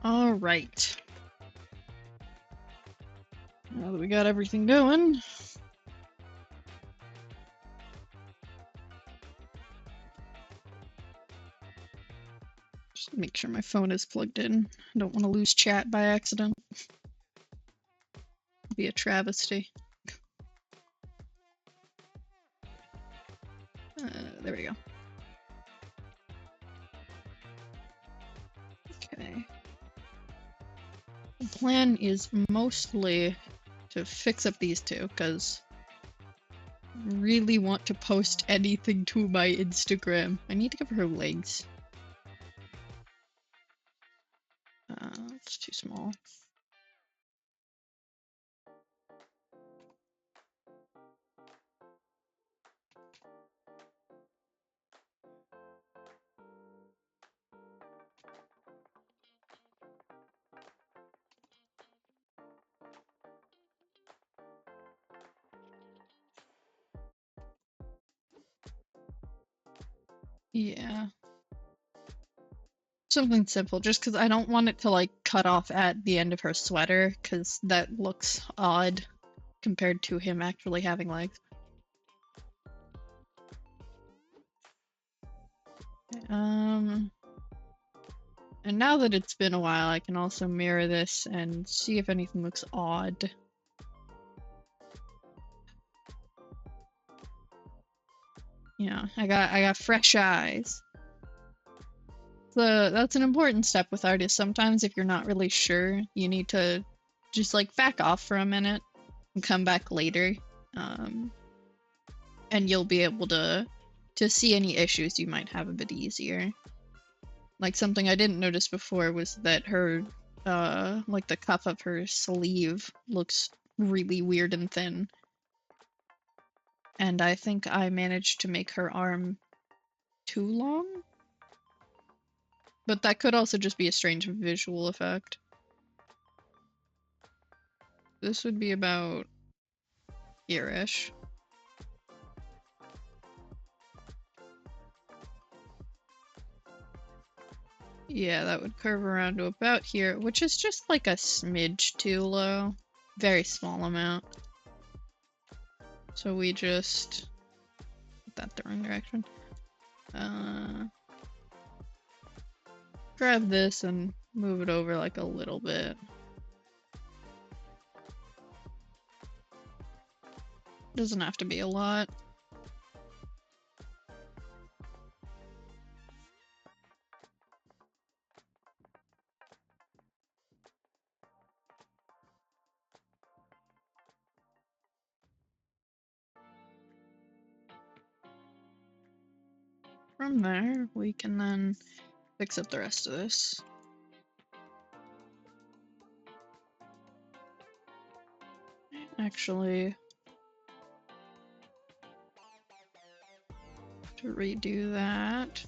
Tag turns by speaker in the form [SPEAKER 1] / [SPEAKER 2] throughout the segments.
[SPEAKER 1] All right. Now that we got everything going. Just make sure my phone is plugged in. I don't want to lose chat by accident. It'd be a travesty. There we go. Okay. The plan is mostly to fix up these two, because I really want to post anything to my Instagram. I need to give her legs. It's too small. Yeah. Something simple, just because I don't want it to, like, cut off at the end of her sweater, because that looks odd compared to him actually having legs. And now that it's been a while, I can also mirror this and see if anything looks odd. Yeah, I got fresh eyes. So that's an important step with artists. Sometimes if you're not really sure, you need to just, like, back off for a minute and come back later. And you'll be able to see any issues you might have a bit easier. Like, something I didn't notice before was that her, like, the cuff of her sleeve looks really weird and thin. And I think I managed to make her arm too long? But that could also just be a strange visual effect. This would be about here-ish. Yeah, that would curve around to about here, which is just like a smidge too low. Very small amount. So we just... put that the wrong direction. Grab this and move it over like a little bit. Doesn't have to be a lot. From there, we can then fix up the rest of this. Actually, to redo that.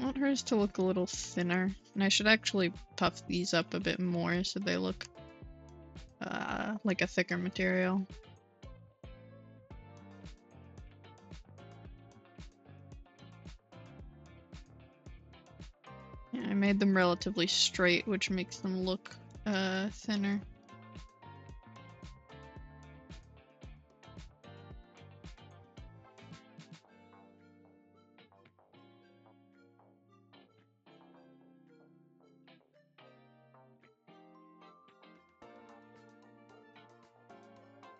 [SPEAKER 1] I want hers to look a little thinner, and I should actually puff these up a bit more so they look like a thicker material. Yeah, I made them relatively straight, which makes them look thinner.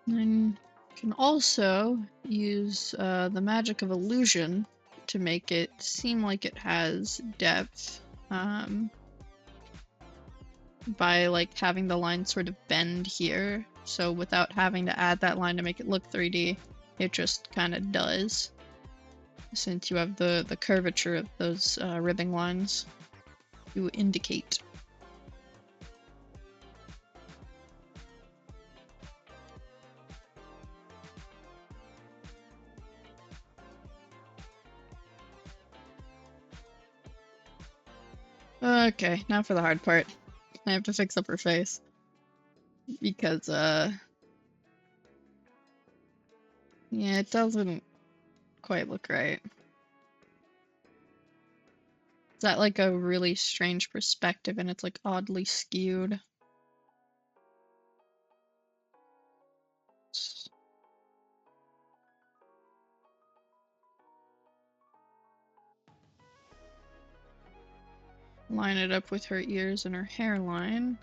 [SPEAKER 1] And you can also use the magic of illusion to make it seem like it has depth, by like having the line sort of bend here. So without having to add that line to make it look 3D, it just kind of does. Since you have the curvature of those ribbing lines to indicate. Okay, now for the hard part. I have to fix up her face. Because, yeah, it doesn't quite look right. Is that like a really strange perspective and it's like oddly skewed? Line it up with her ears and her hairline.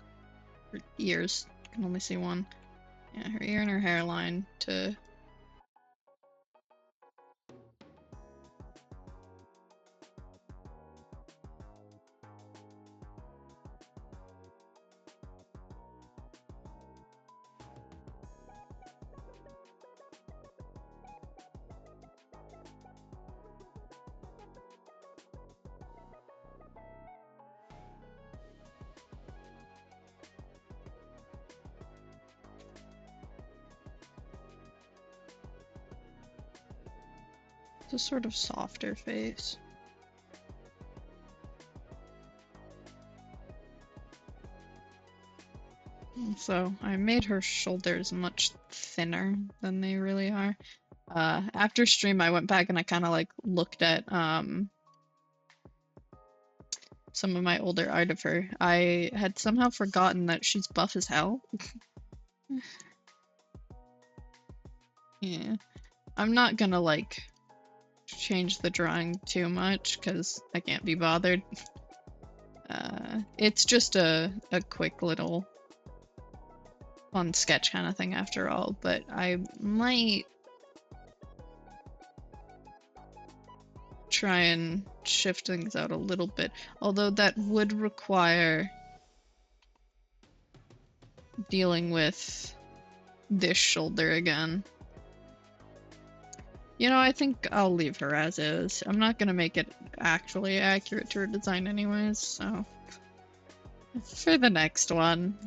[SPEAKER 1] Her ears, I can only see one. Yeah, her ear and her hairline to... It's a sort of softer face. So I made her shoulders much thinner than they really are. After stream, I went back and I kind of like looked at some of my older art of her. I had somehow forgotten that she's buff as hell. Yeah. I'm not gonna like change the drawing too much because I can't be bothered. It's just a quick little fun sketch kind of thing after all, but I might try and shift things out a little bit, although that would require dealing with this shoulder again. You know, I think I'll leave her as is. I'm not gonna make it actually accurate to her design anyways, so... For the next one.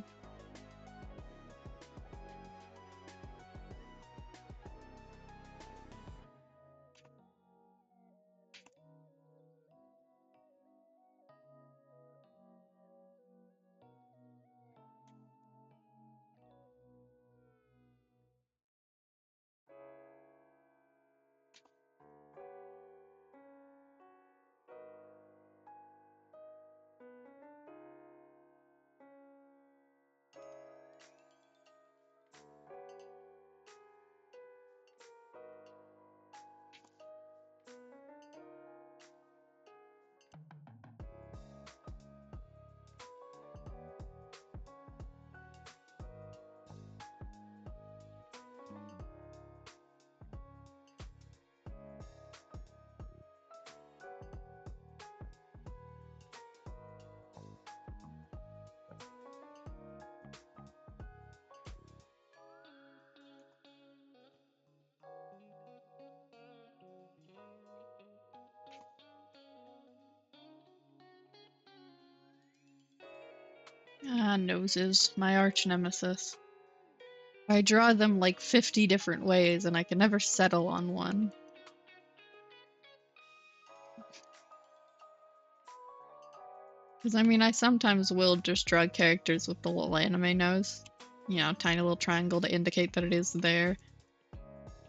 [SPEAKER 1] Ah, noses, my arch nemesis. I draw them like 50 different ways and I can never settle on one. Because I mean, I sometimes will just draw characters with the little anime nose. You know, tiny little triangle to indicate that it is there.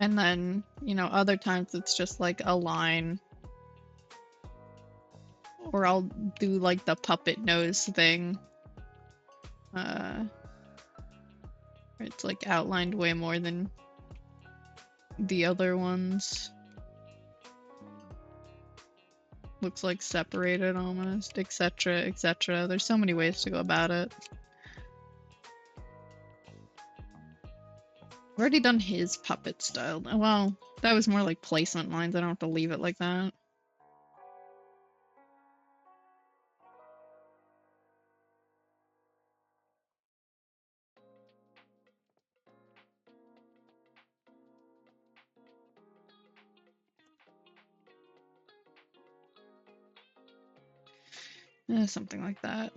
[SPEAKER 1] And then, you know, other times it's just like a line. Or I'll do like the puppet nose thing. Where it's like outlined way more than the other ones. Looks like separated almost, etc., etc. There's so many ways to go about it. I've already done his puppet style. Well, that was more like placement lines. I don't have to leave it like that. Something like that.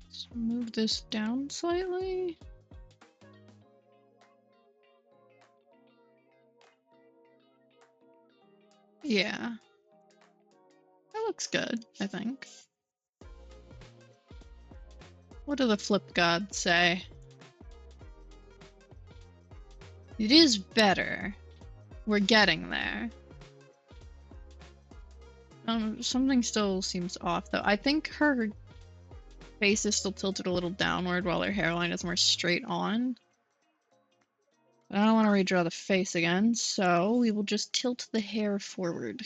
[SPEAKER 1] Let's move this down slightly. Yeah. That looks good, I think. What do the flip gods say? It is better. We're getting there. Something still seems off though. I think her face is still tilted a little downward while her hairline is more straight on. But I don't want to redraw the face again, so we will just tilt the hair forward.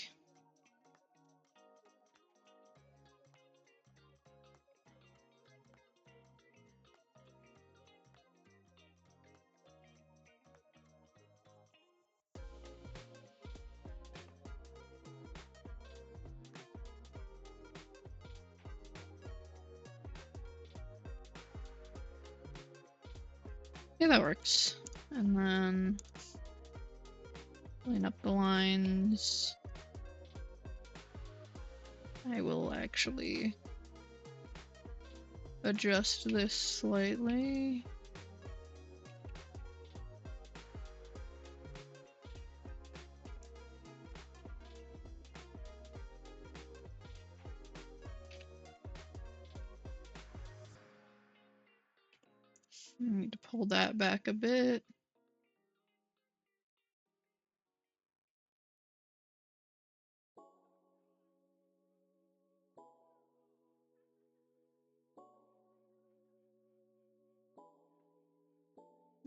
[SPEAKER 1] Yeah, that works. And then line up the lines. I will actually adjust this slightly. I need to pull that back a bit.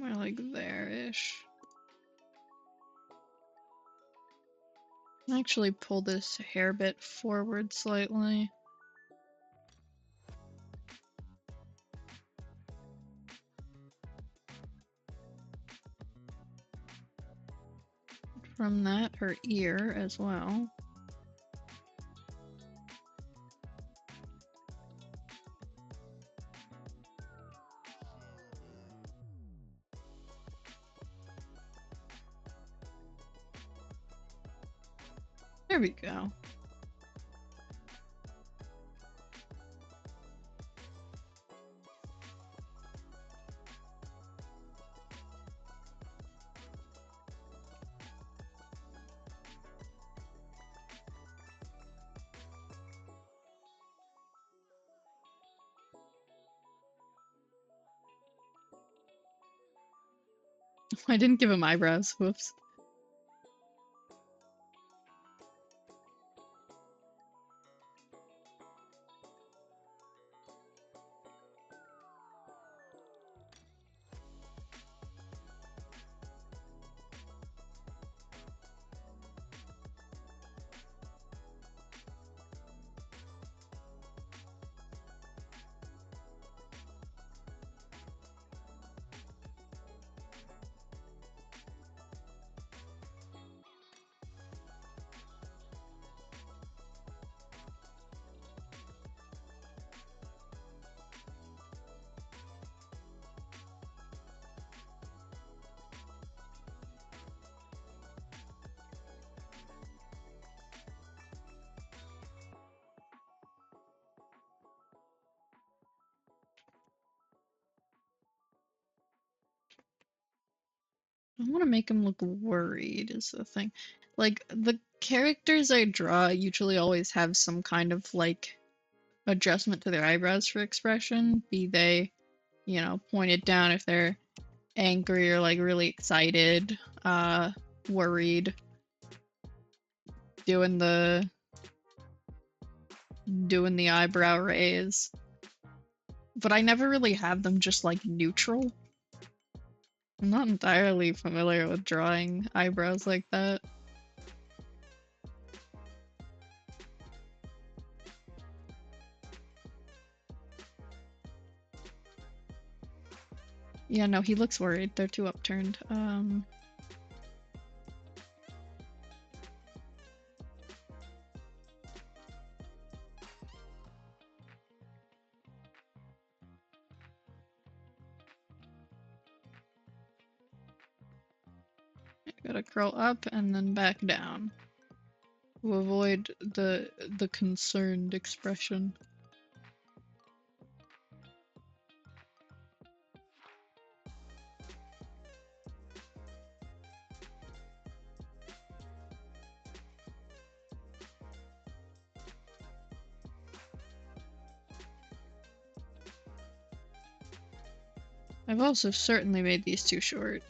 [SPEAKER 1] More like there-ish. Actually pull this hair bit forward slightly. From that, her ear as well. There we go. I didn't give him eyebrows. Whoops. I want to make him look worried is the thing. Like, the characters I draw usually always have some kind of, like, adjustment to their eyebrows for expression, be they, you know, pointed down if they're angry or, like, really excited, worried, doing the eyebrow raise. But I never really have them just, like, neutral. I'm not entirely familiar with drawing eyebrows like that. Yeah, no, he looks worried. They're too upturned. Gotta curl up and then back down to avoid the concerned expression. I've also certainly made these too short.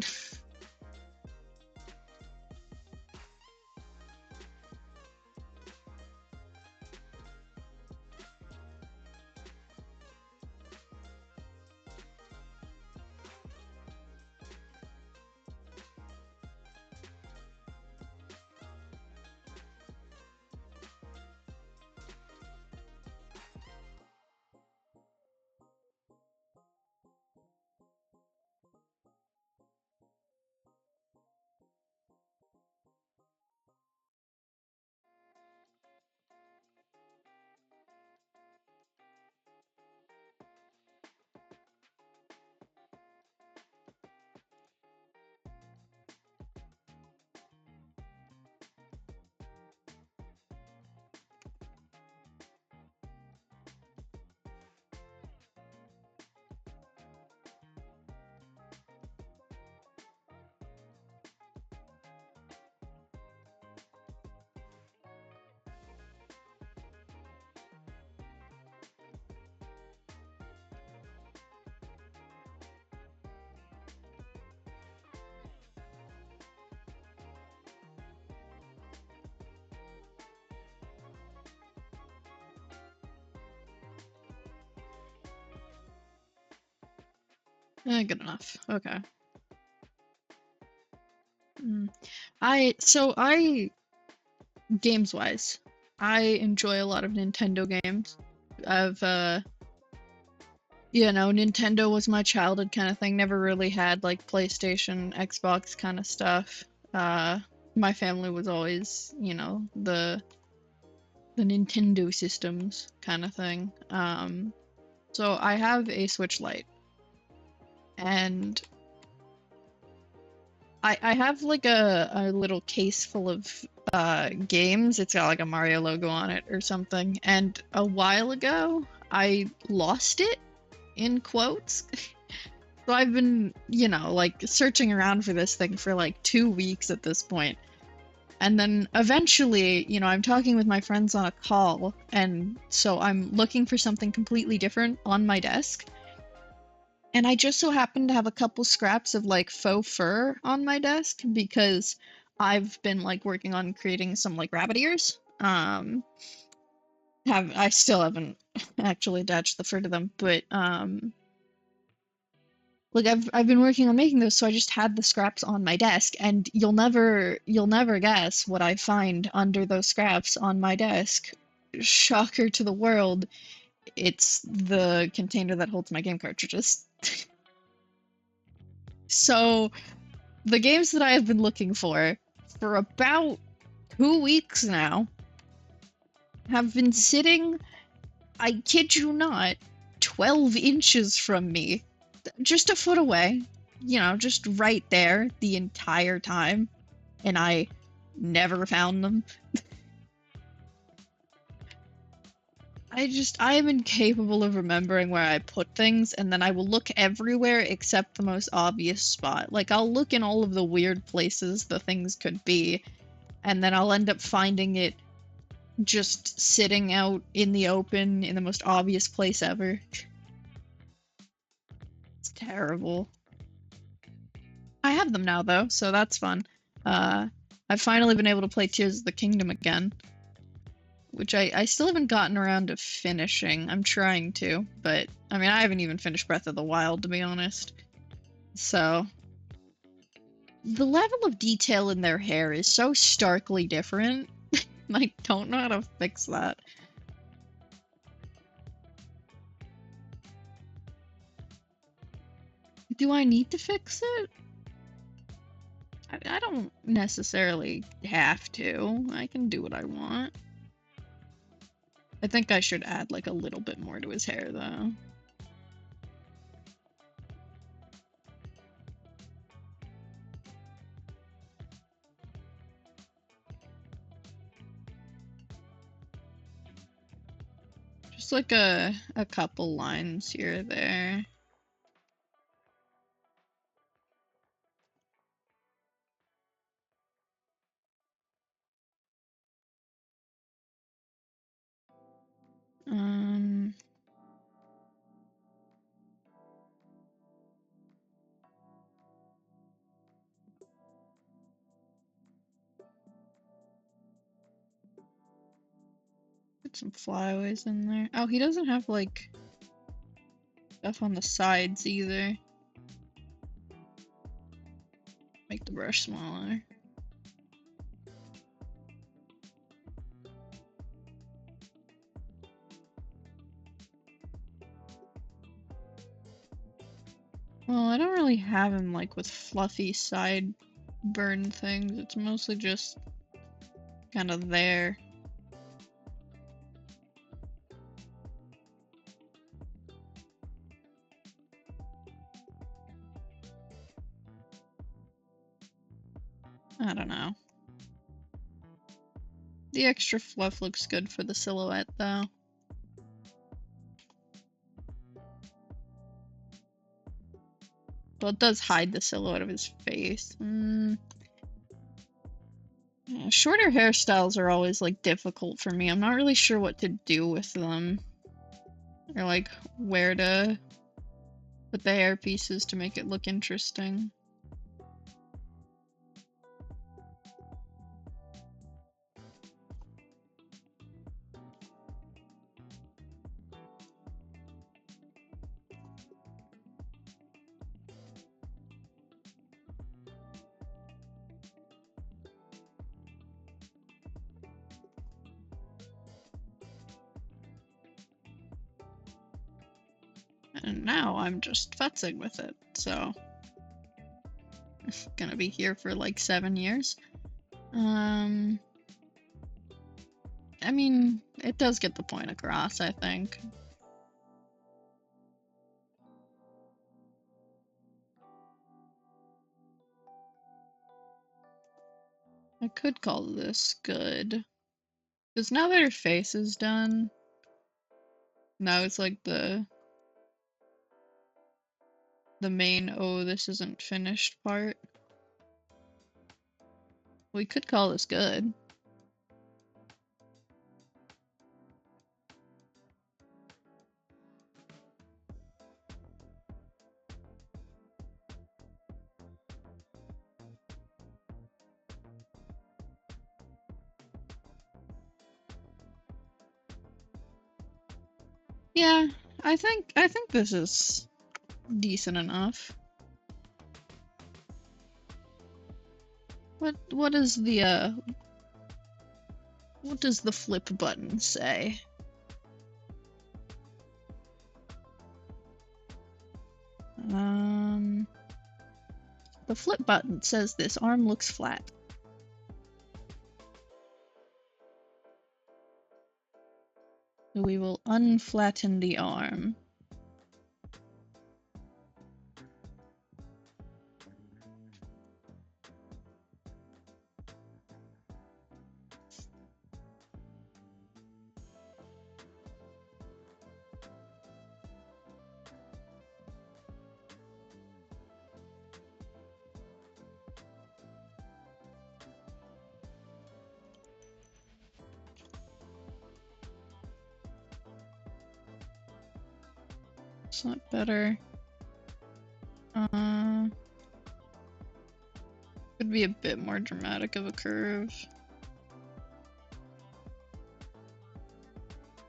[SPEAKER 1] Good enough. Okay. Games-wise, I enjoy a lot of Nintendo games. You know, Nintendo was my childhood kind of thing. Never really had, like, PlayStation, Xbox kind of stuff. My family was always, you know, the Nintendo systems kind of thing. So I have a Switch Lite. And I have like a little case full of games. It's got like a Mario logo on it or something. And a while ago, I lost it, in quotes. So I've been, you know, like searching around for this thing for like 2 weeks at this point. And then eventually, you know, I'm talking with my friends on a call, and so I'm looking for something completely different on my desk. And I just so happen to have a couple scraps of like faux fur on my desk because I've been like working on creating some like rabbit ears. I still haven't actually attached the fur to them, but like I've been working on making those, so I just had the scraps on my desk, and you'll never guess what I find under those scraps on my desk. Shocker to the world, it's the container that holds my game cartridges. So the games that I have been looking for about 2 weeks now have been sitting, I kid you not, 12 inches from me. Just a foot away. You know, just right there the entire time. And I never found them. I am incapable of remembering where I put things, and then I will look everywhere except the most obvious spot. Like, I'll look in all of the weird places the things could be, and then I'll end up finding it just sitting out in the open in the most obvious place ever. It's terrible. I have them now, though, so that's fun. I've finally been able to play Tears of the Kingdom again. Which I still haven't gotten around to finishing. I'm trying to, but I mean, I haven't even finished Breath of the Wild, to be honest. So, the level of detail in their hair is so starkly different. I don't know how to fix that. Do I need to fix it? I don't necessarily have to. I can do what I want. I think I should add like a little bit more to his hair, though. Just like a couple lines here or there. Um... Put some flyaways in there. Oh, he doesn't have, like, stuff on the sides either. Make the brush smaller. Well, I don't really have him, like, with fluffy side burn things. It's mostly just kind of there. I don't know. The extra fluff looks good for the silhouette, though. Well, it does hide the silhouette of his face. Yeah, shorter hairstyles are always, like, difficult for me. I'm not really sure what to do with them. Or, like, where to put the hair pieces to make it look interesting. And now I'm just futzing with it, so... It's gonna be here for like 7 years. I mean, it does get the point across, I think. I could call this good. Because now that her face is done, now it's like the main, oh, this isn't finished part. We could call this good. Yeah, I think this is decent enough. What is the what does the flip button say? The flip button says this arm looks flat. So we will unflatten the arm. Is that better? Could be a bit more dramatic of a curve.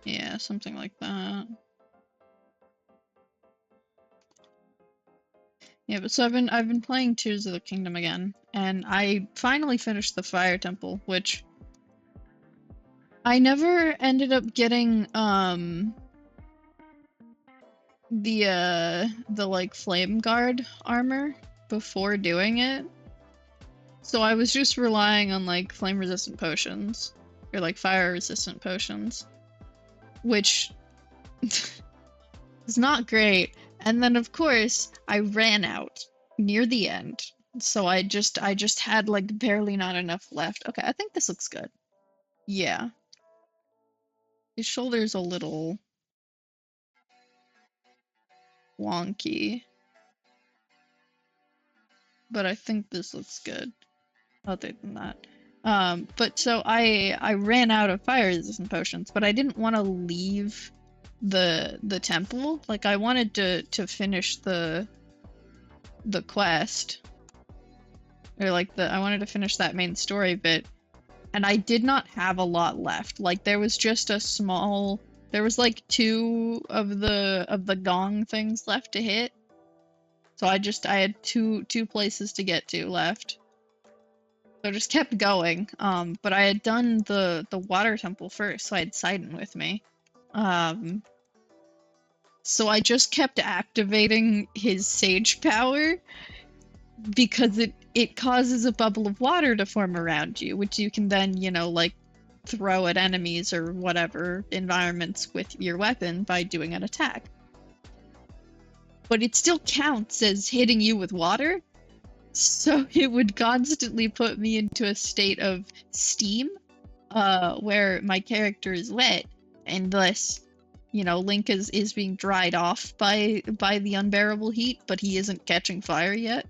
[SPEAKER 1] Yeah, something like that. Yeah, but so I've been playing Tears of the Kingdom again, and I finally finished the Fire Temple, which I never ended up getting the like flame guard armor before doing it. So I was just relying on like flame resistant potions or like fire resistant potions, which is not great. And then of course I ran out near the end. So I just had like barely not enough left. Okay, I think this looks good. Yeah. His shoulder's a little wonky, but I think this looks good. Other than that. But so I ran out of fire resistant potions, but I didn't want to leave the temple. Like I wanted to finish the quest. Or like I wanted to finish that main story bit, and I did not have a lot left. Like there was just a small, there was like 2 of the gong things left to hit. So I had two places to get to left. So I just kept going. But I had done the water temple first, so I had Sidon with me. So I just kept activating his sage power because it causes a bubble of water to form around you, which you can then, you know, like throw at enemies or whatever environments with your weapon by doing an attack. But it still counts as hitting you with water. So it would constantly put me into a state of steam, where my character is wet, and thus, you know, Link is being dried off by the unbearable heat, but he isn't catching fire yet.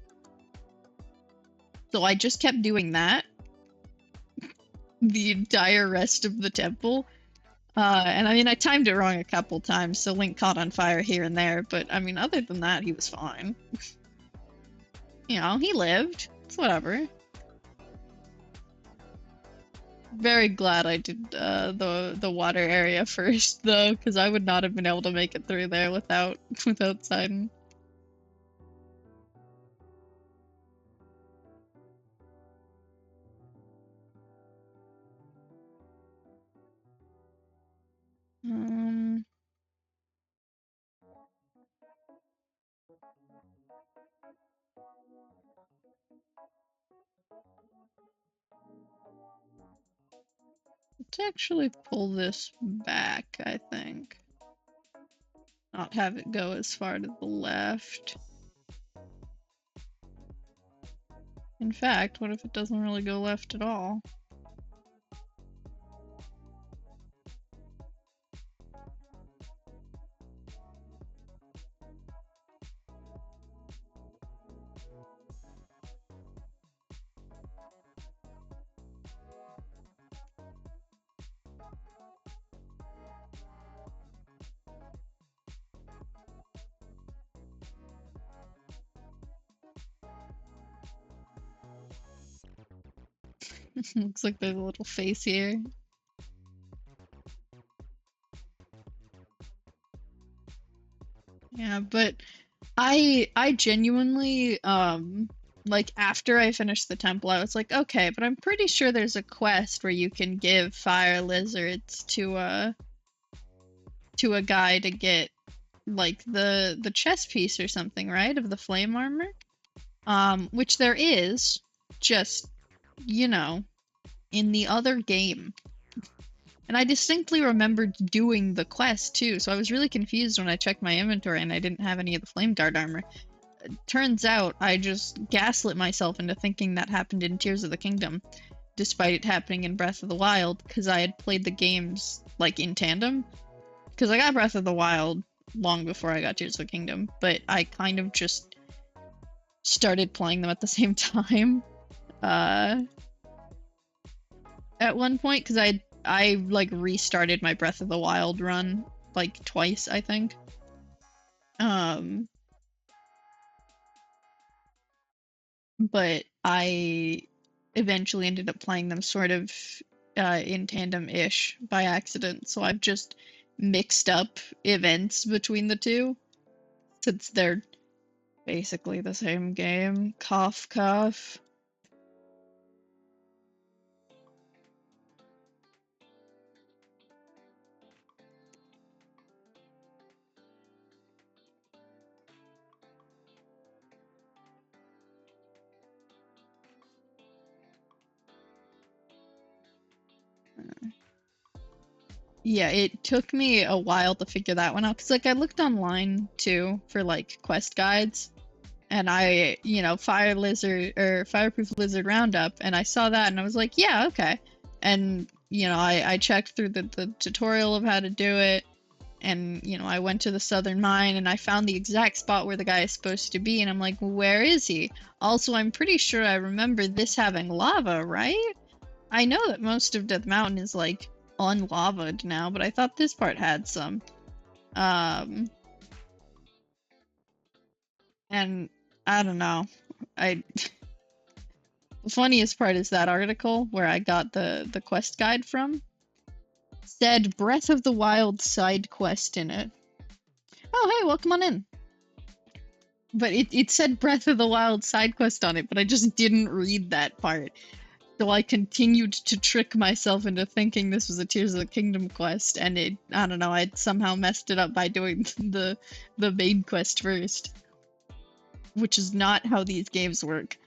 [SPEAKER 1] So I just kept doing that the entire rest of the temple. And I mean, I timed it wrong a couple times, so Link caught on fire here and there, but I mean, other than that, he was fine. You know, he lived. It's whatever. Very glad I did the water area first, though, because I would not have been able to make it through there without Sidon. Let's actually pull this back, I think. Not have it go as far to the left. In fact, what if it doesn't really go left at all? Looks like there's a little face here. Yeah, but I genuinely like after I finished the temple, I was like, okay, but I'm pretty sure there's a quest where you can give fire lizards to a guy to get like the chest piece or something, right? Of the flame armor. Which there is, just, you know, in the other game. And I distinctly remembered doing the quest too, so I was really confused when I checked my inventory and I didn't have any of the flame guard armor. Turns out I just gaslit myself into thinking that happened in Tears of the Kingdom, despite it happening in Breath of the Wild, because I had played the games like in tandem. Because I got Breath of the Wild long before I got Tears of the Kingdom, but I kind of just started playing them at the same time. At one point, because I like restarted my Breath of the Wild run like twice, I think. But I eventually ended up playing them sort of in tandem-ish by accident. So I've just mixed up events between the two since they're basically the same game. Cough, cough. Yeah, it took me a while to figure that one out because like I looked online too for like quest guides and I, Fire Lizard or Fireproof Lizard Roundup and I saw that and I was like, yeah, okay. And I checked through the tutorial of how to do it and I went to the Southern Mine and I found the exact spot where the guy is supposed to be and I'm like, where is he? Also, I'm pretty sure I remember this having lava, right? I know that most of Death Mountain is like unlava'd now, but I thought this part had some. Um, and I don't know. I The funniest part is that article where I got the quest guide from said Breath of the Wild side quest in it. Oh, hey, welcome on in. But it said Breath of the Wild side quest on it, but I just didn't read that part. So I continued to trick myself into thinking this was a Tears of the Kingdom quest, and I don't know, I somehow messed it up by doing the main quest first. Which is not how these games work.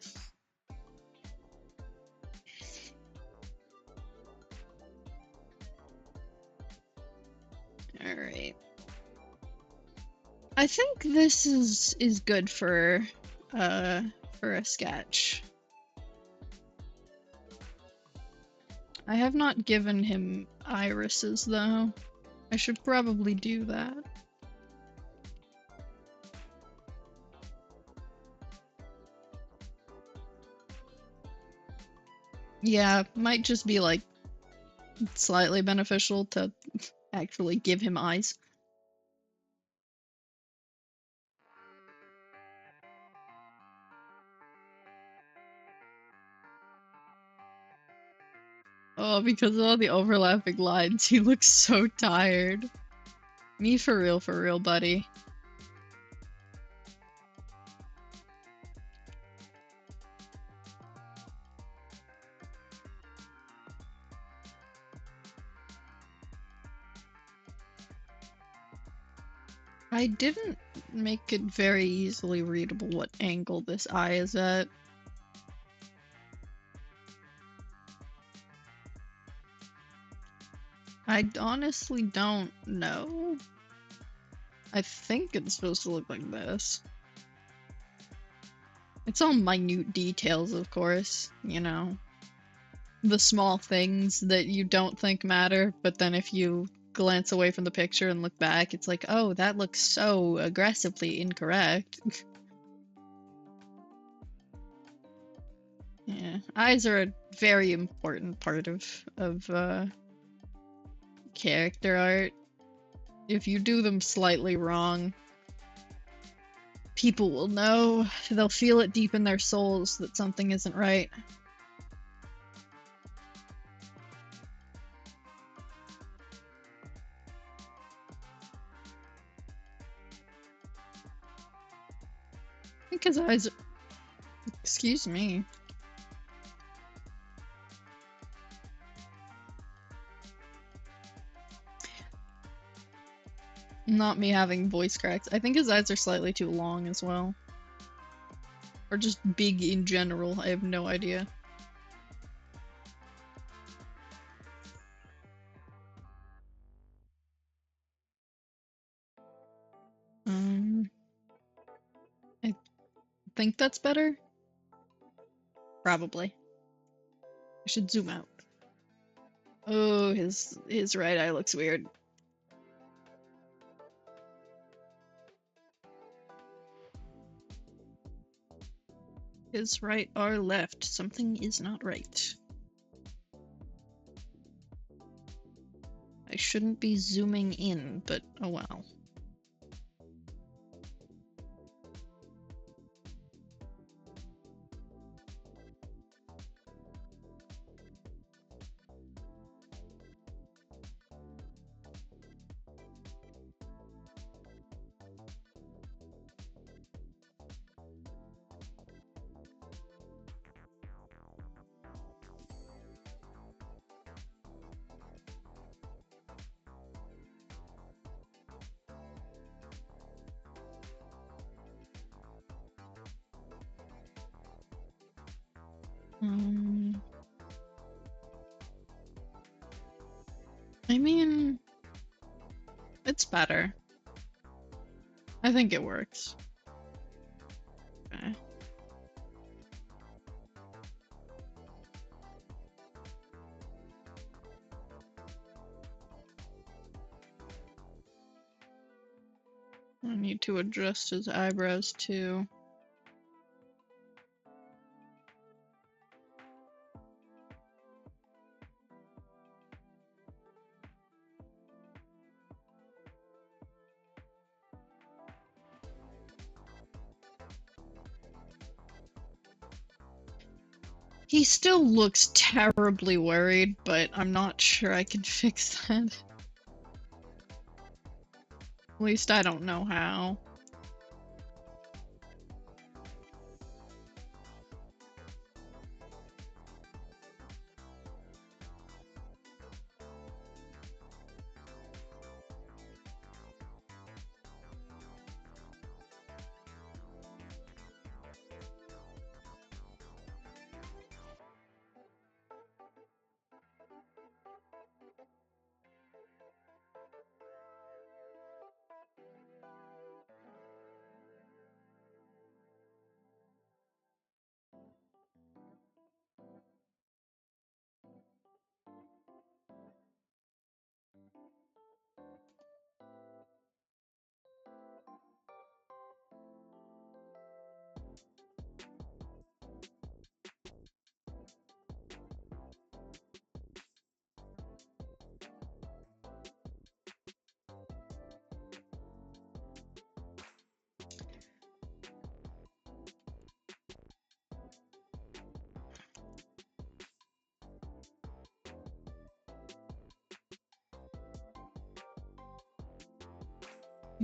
[SPEAKER 1] Alright. I think this is good for a sketch. I have not given him irises though. I should probably do that. Yeah, might just be like slightly beneficial to actually give him eyes. Oh, because of all the overlapping lines, he looks so tired. Me for real, buddy. I didn't make it very easily readable what angle this eye is at. I honestly don't know. I think it's supposed to look like this. It's all minute details, of course, the small things that you don't think matter, but then if you glance away from the picture and look back, it's like, oh, that looks so aggressively incorrect. Yeah, eyes are a very important part of character art. If you do them slightly wrong, people will know. They'll feel it deep in their souls that something isn't right. I think his eyes. Excuse me. Not me having voice cracks. I think his eyes are slightly too long as well. Or just big in general. I have no idea. I think that's better. Probably. I should zoom out. Oh, his right eye looks weird. His right or left? Something is not right. I shouldn't be zooming in, but oh well. I mean, it's better. I think it works. Okay. I need to adjust his eyebrows too. He still looks terribly worried, but I'm not sure I can fix that. At least I don't know how.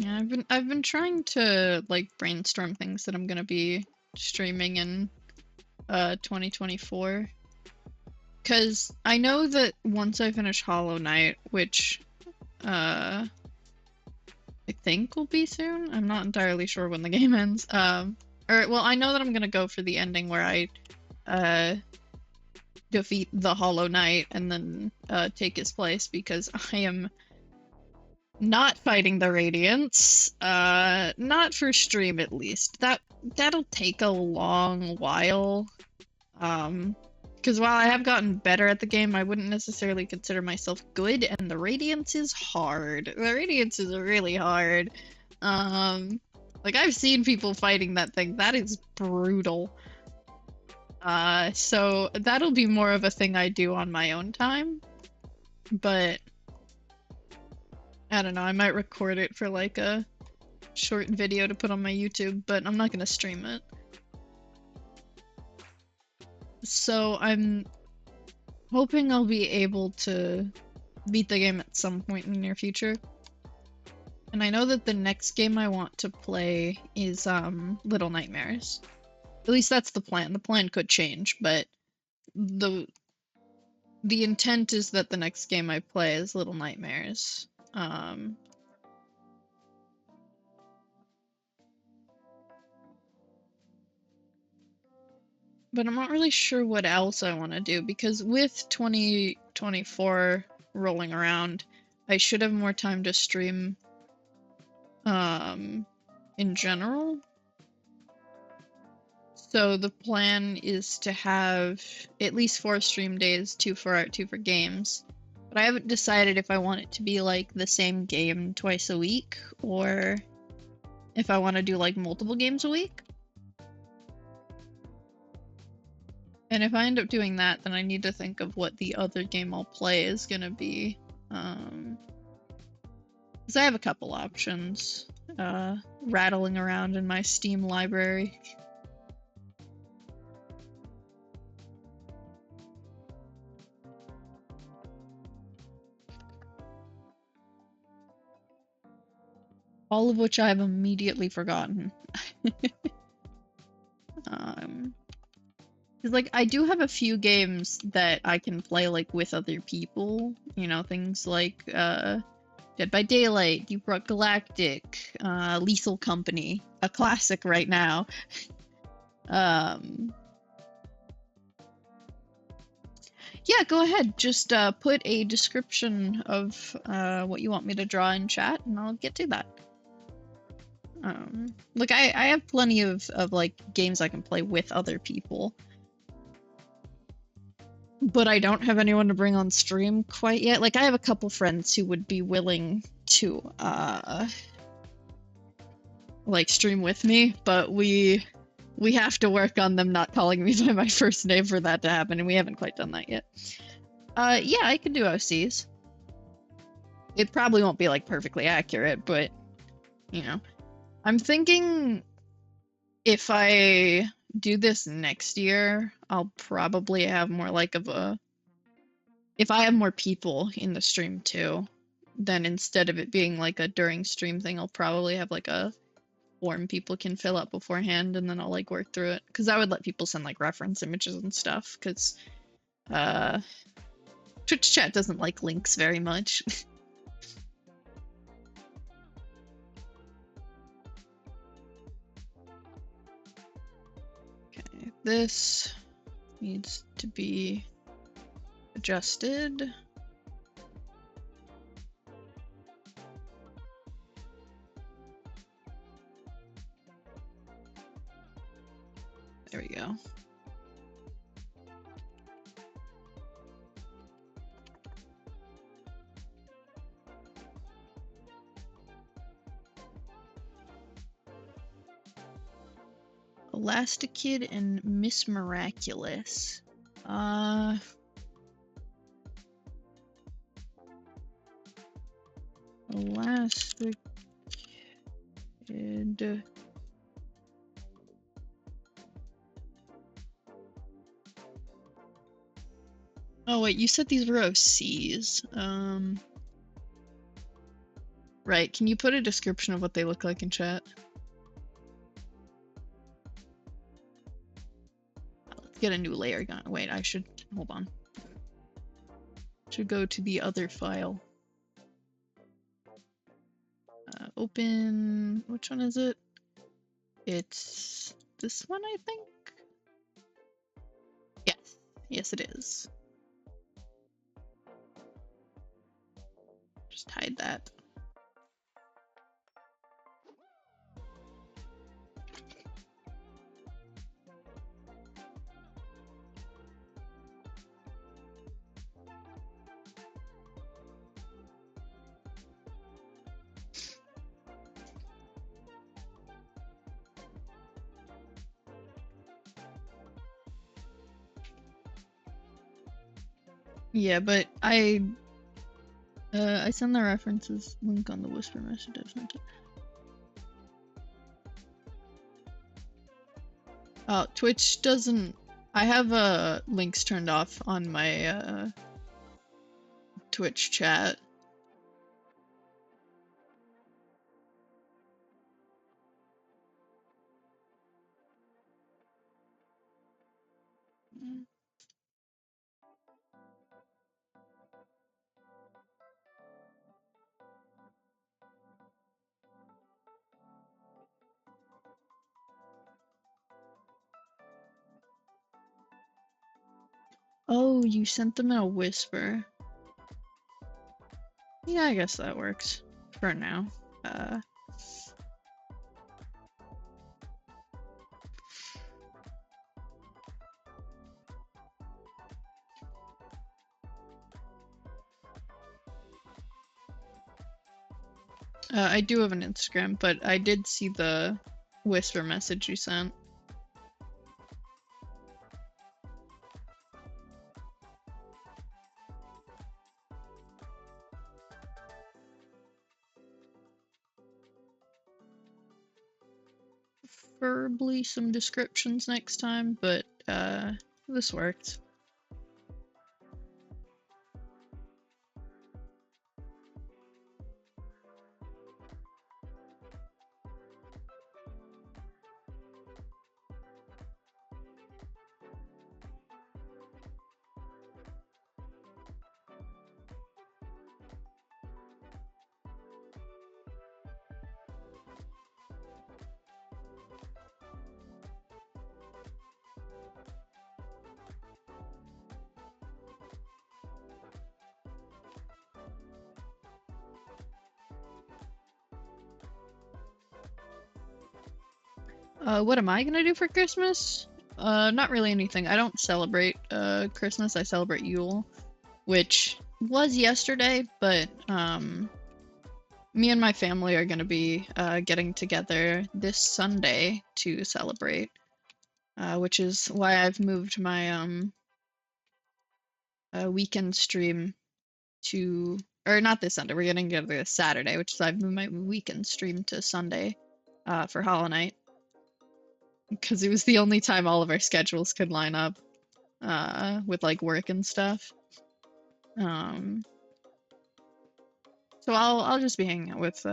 [SPEAKER 1] Yeah, I've been trying to like brainstorm things that I'm gonna be streaming in 2024. Cause I know that once I finish Hollow Knight, which I think will be soon. I'm not entirely sure when the game ends. Or well, I know that I'm gonna go for the ending where I defeat the Hollow Knight and then take his place because I am not fighting the Radiants. Not for stream at least. That'll take a long while. Because while I have gotten better at the game, I wouldn't necessarily consider myself good, and the Radiance is hard. The Radiance is really hard. Like I've seen people fighting that thing. That is brutal. So that'll be more of a thing I do on my own time. But I don't know, I might record it for like a short video to put on my YouTube, but I'm not gonna stream it. So I'm hoping I'll be able to beat the game at some point in the near future. And I know that the next game I want to play is Little Nightmares. At least that's the plan. The plan could change, but the intent is that the next game I play is Little Nightmares. But I'm not really sure what else I want to do, because with 2024 rolling around, I should have more time to stream in general. So the plan is to have at least 4 stream days, 2 for art, 2 for games. But I haven't decided if I want it to be like the same game twice a week, or if I want to do like multiple games a week. And if I end up doing that, then I need to think of what the other game I'll play is gonna be. Because I have a couple options rattling around in my Steam library. All of which I've immediately forgotten. Because, like, I do have a few games that I can play, like, with other people. You know, things like, Dead by Daylight, Deep Rock Galactic, Lethal Company, a classic right now. Yeah, go ahead. Just put a description of what you want me to draw in chat, and I'll get to that. Like I have plenty of like games I can play with other people, but I don't have anyone to bring on stream quite yet. Like I have a couple friends who would be willing to like stream with me, but we have to work on them not calling me by my first name for that to happen, and we haven't quite done that yet. Yeah, I can do OCs. It probably won't be like perfectly accurate, but you know. I'm thinking if I do this next year, I'll probably have more like of a... If I have more people in the stream too, then instead of it being like a during stream thing, I'll probably have like a form people can fill out beforehand, and then I'll like work through it. Because I would let people send like reference images and stuff, because Twitch chat doesn't like links very much. Okay, this needs to be adjusted. There we go. Elastikid and Miss Miraculous. Elastikid. Oh wait, you said these were OCs. Right, can you put a description of what they look like in chat? Let's get a new layer gun. Wait, I should... hold on. Should go to the other file. Open... which one is it? It's this one, I think? Yes. Yes, it is. Just hide that. Yeah, but I send the references link on the Whisper messages. Twitch doesn't... I have links turned off on my Twitch chat. Oh, you sent them in a Whisper. Yeah, I guess that works for now. I do have an Instagram, but I did see the Whisper message you sent. Preferably some descriptions next time, but this worked. What am I gonna do for Christmas? Not really anything. I don't celebrate Christmas. I celebrate Yule, which was yesterday, but me and my family are gonna be getting together this Sunday to celebrate, which is why I've moved my weekend stream to, or not this Sunday. We're getting together this Saturday, which is why I've moved my weekend stream to Sunday for Hollow Knight. Because it was the only time all of our schedules could line up with like work and stuff. Um, so I'll just be hanging out with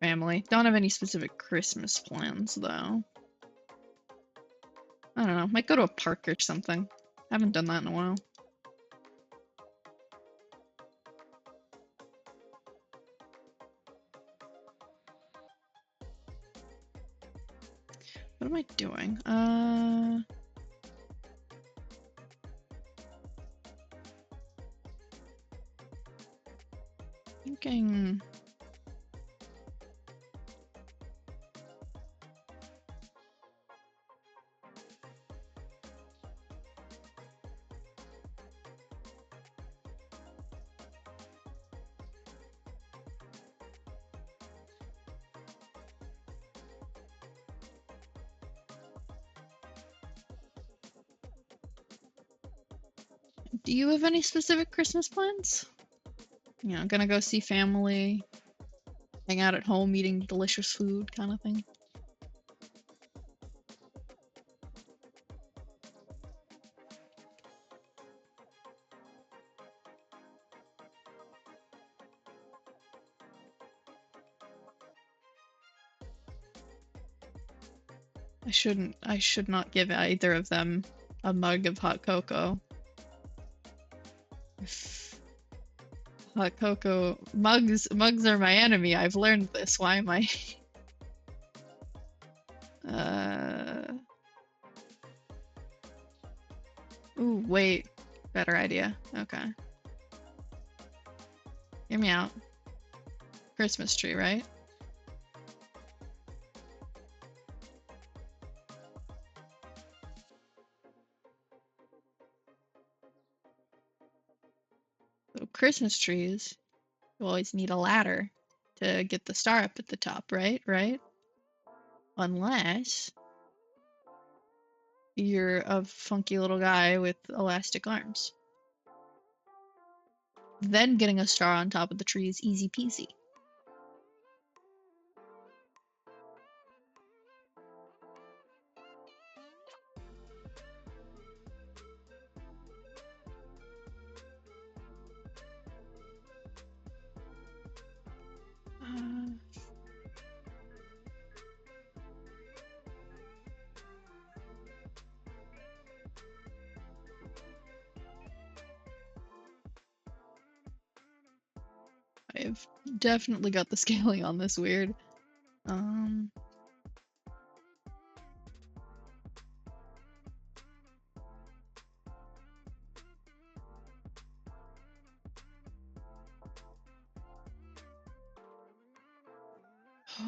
[SPEAKER 1] family. Don't have any specific Christmas plans though. I don't know. Might go to a park or something. Haven't done that in a while. What am I doing? Thinking. Do you have any specific Christmas plans? You know, gonna go see family, hang out at home, eating delicious food, kind of thing. I should not give either of them a mug of hot cocoa. Hot cocoa mugs are my enemy. I've learned this. Why am I Ooh, wait. Better idea. Okay. Hear me out. Christmas tree, right? So Christmas trees, you always need a ladder to get the star up at the top, right? Right? Unless you're a funky little guy with elastic arms. Then getting a star on top of the tree is easy peasy. I've definitely got the scaling on this weird.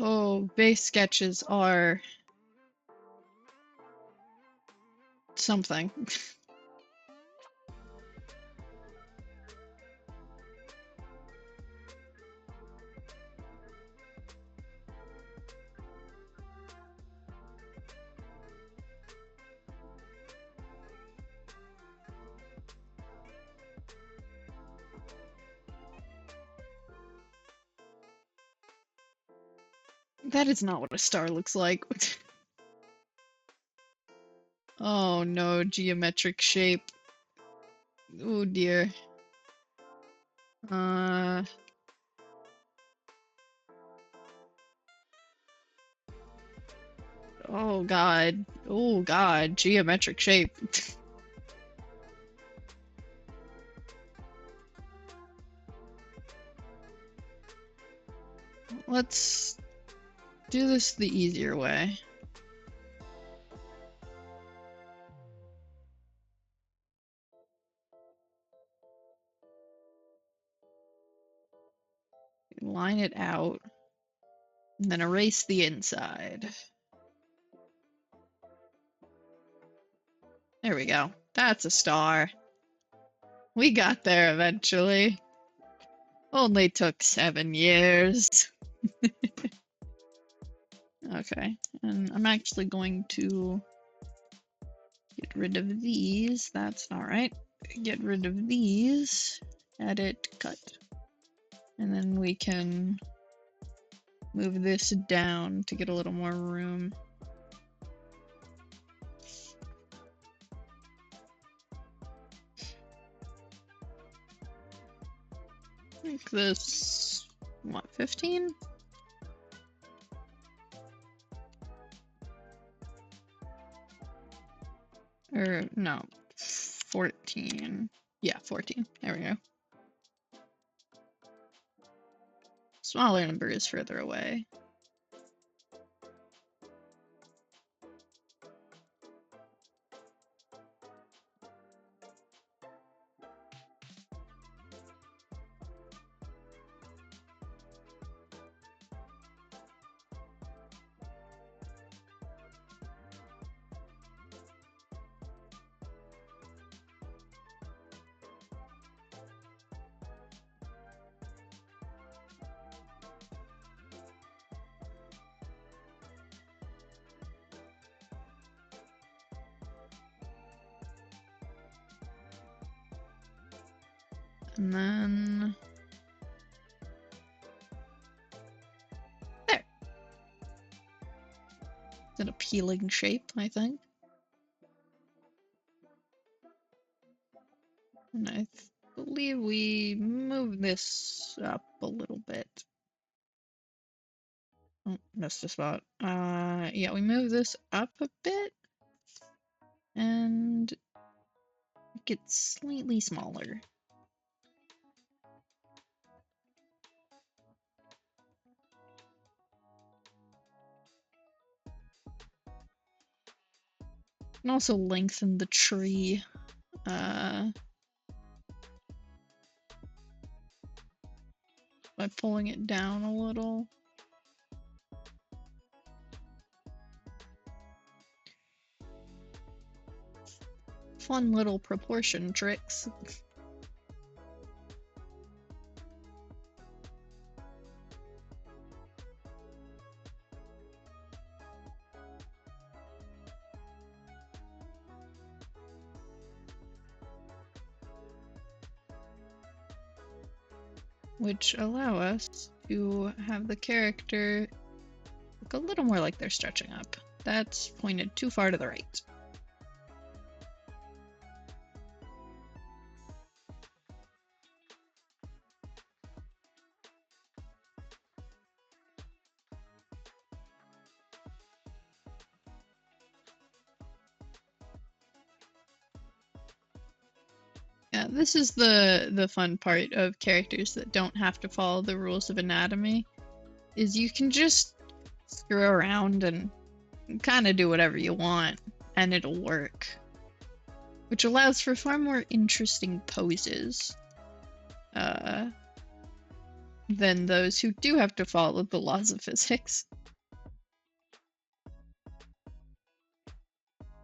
[SPEAKER 1] Oh, base sketches are something. That is not what a star looks like. Oh no, geometric shape. Oh dear. Oh god. Oh god, geometric shape. Let's do this the easier way. Line it out, and then erase the inside. There we go. That's a star. We got there eventually. Only took 7 years. Okay, and I'm actually going to get rid of these. That's not right. Get rid of these. Edit, cut. And then we can move this down to get a little more room. Make this, what, 15? Or, no, 14. Yeah, 14. There we go. Smaller number is further away. And then... there! It's an appealing shape, I think. And I believe we move this up a little bit. Oh, missed a spot. Yeah, we move this up a bit. And make it slightly smaller. And also lengthen the tree. By pulling it down a little. Fun little proportion tricks. Which allow us to have the character look a little more like they're stretching up. That's pointed too far to the right. Yeah, this is the fun part of characters that don't have to follow the rules of anatomy, is you can just screw around and kind of do whatever you want, and it'll work. Which allows for far more interesting poses than those who do have to follow the laws of physics.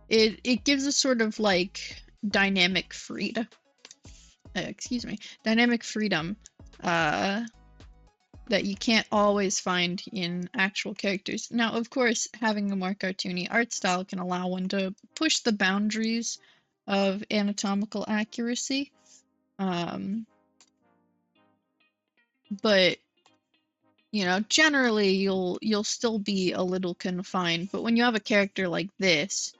[SPEAKER 1] It gives a sort of like dynamic freedom. Dynamic freedom that you can't always find in actual characters. Now, of course, having a more cartoony art style can allow one to push the boundaries of anatomical accuracy. But you know, generally you'll still be a little confined. But when you have a character like this,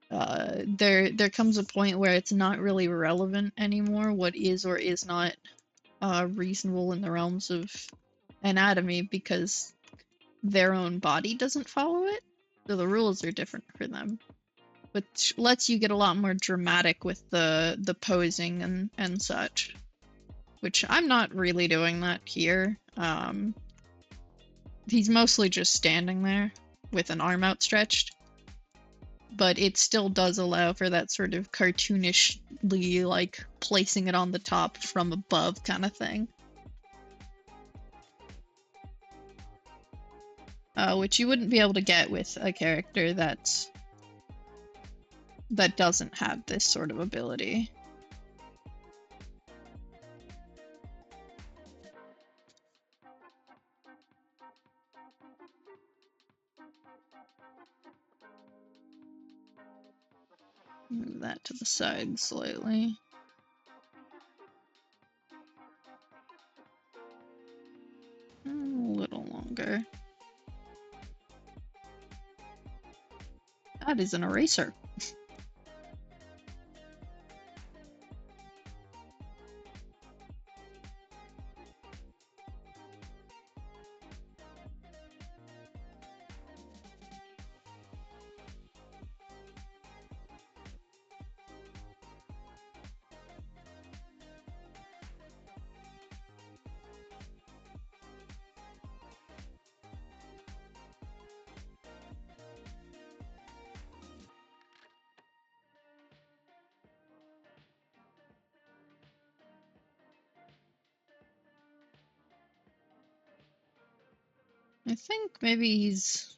[SPEAKER 1] there comes a point where it's not really relevant anymore what is or is not reasonable in the realms of anatomy, because their own body doesn't follow it, so the rules are different for them, which lets you get a lot more dramatic with the posing and such, which I'm not really doing that here. He's mostly just standing there with an arm outstretched, but it still does allow for that sort of cartoonishly, like, placing it on the top from above kind of thing. Which you wouldn't be able to get with a character that's that doesn't have this sort of ability. Move that to the side slightly. A little longer. That is an eraser. I think maybe he's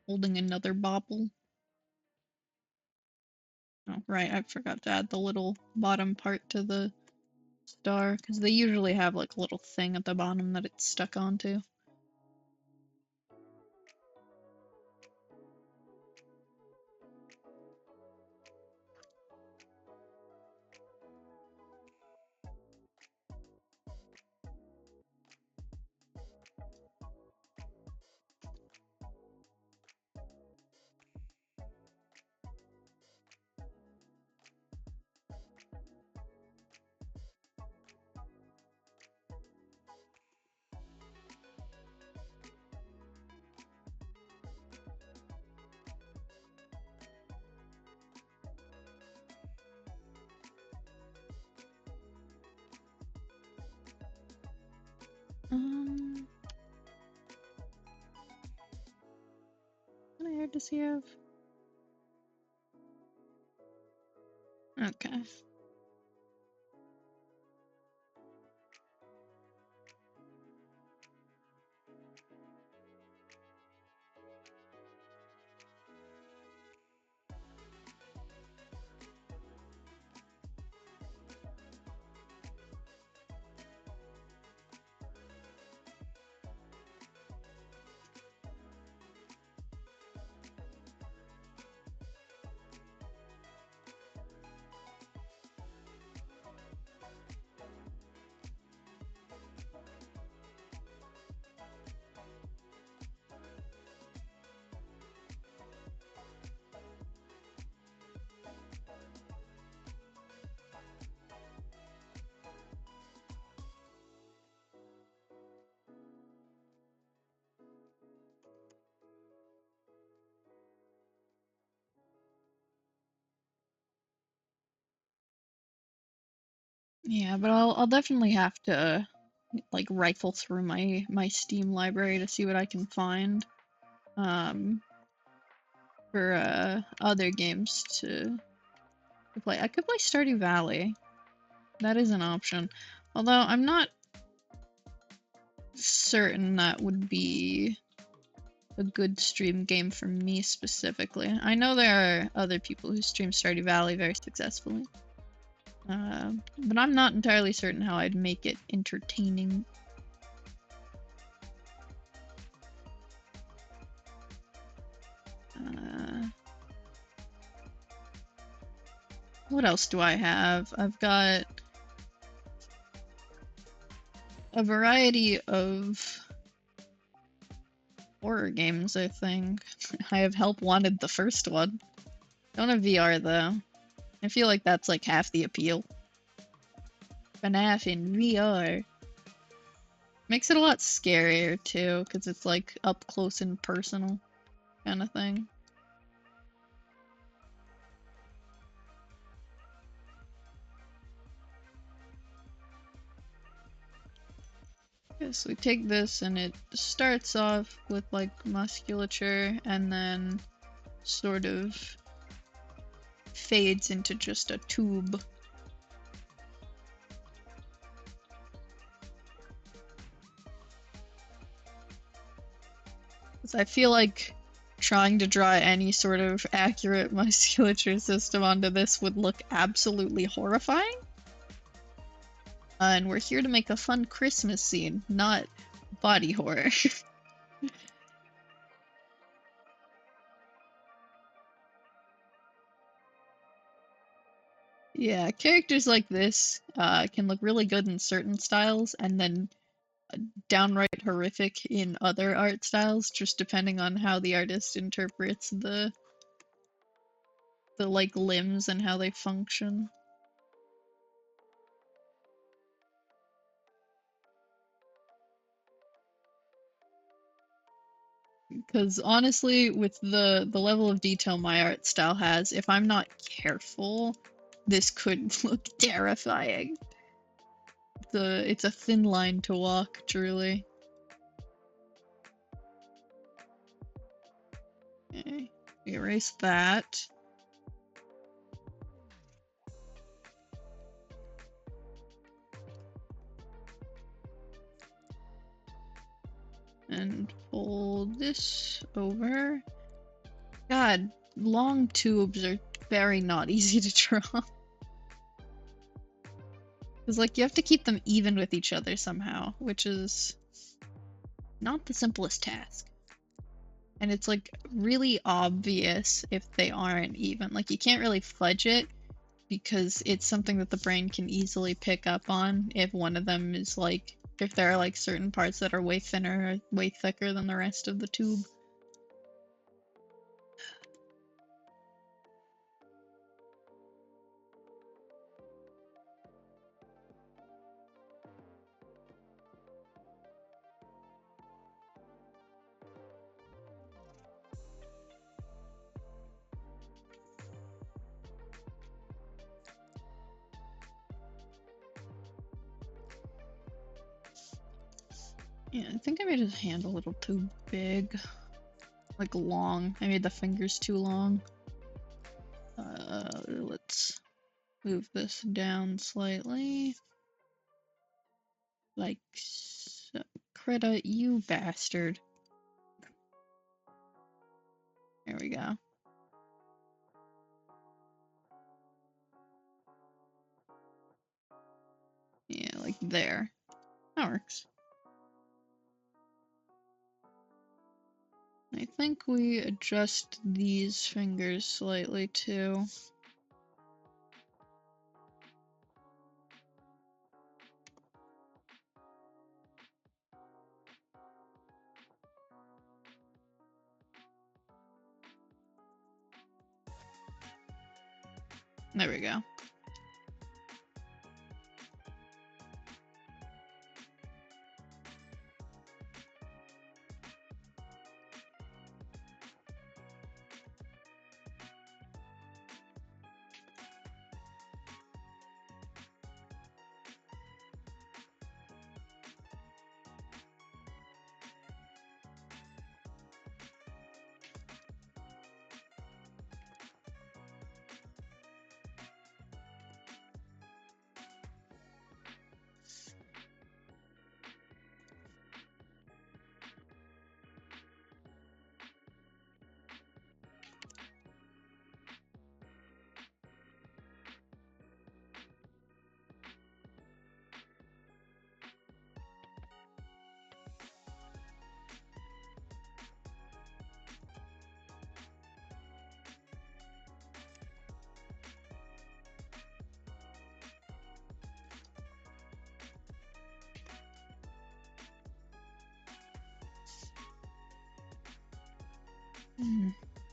[SPEAKER 1] holding another bauble. Oh, right, I forgot to add the little bottom part to the star, because they usually have like a little thing at the bottom that it's stuck onto. How many hair does he have? Okay. Yeah, but I'll definitely have to like rifle through my Steam library to see what I can find for other games to play. I could play Stardew Valley. That is an option. Although I'm not certain that would be a good stream game for me specifically. I know there are other people who stream Stardew Valley very successfully. But I'm not entirely certain how I'd make it entertaining. What else do I have? I've got a variety of horror games, I think. I have Help Wanted, the first one. Don't have VR, though. I feel like that's like half the appeal. FNAF in VR. Makes it a lot scarier, too, because it's like up close and personal kind of thing. Okay, so we take this and it starts off with like musculature and then sort of fades into just a tube. Because I feel like trying to draw any sort of accurate musculature system onto this would look absolutely horrifying. And we're here to make a fun Christmas scene, not body horror. Yeah, characters like this can look really good in certain styles and then downright horrific in other art styles, just depending on how the artist interprets the like limbs and how they function. Because honestly, with the level of detail my art style has, if I'm not careful, this could look terrifying. It's a thin line to walk, truly. Okay, erase that. And pull this over. God, long tubes are very not easy to draw. Because, like, you have to keep them even with each other somehow, which is not the simplest task. And it's, like, really obvious if they aren't even. Like, you can't really fudge it, because it's something that the brain can easily pick up on if one of them is, like, if there are, like, certain parts that are way thinner or way thicker than the rest of the tube. Yeah, I think I made his hand a little too big. Like, long. I made the fingers too long. Let's move this down slightly. Like so. Krita, you bastard. There we go. Yeah, like there. That works. I think we adjust these fingers slightly too. There we go.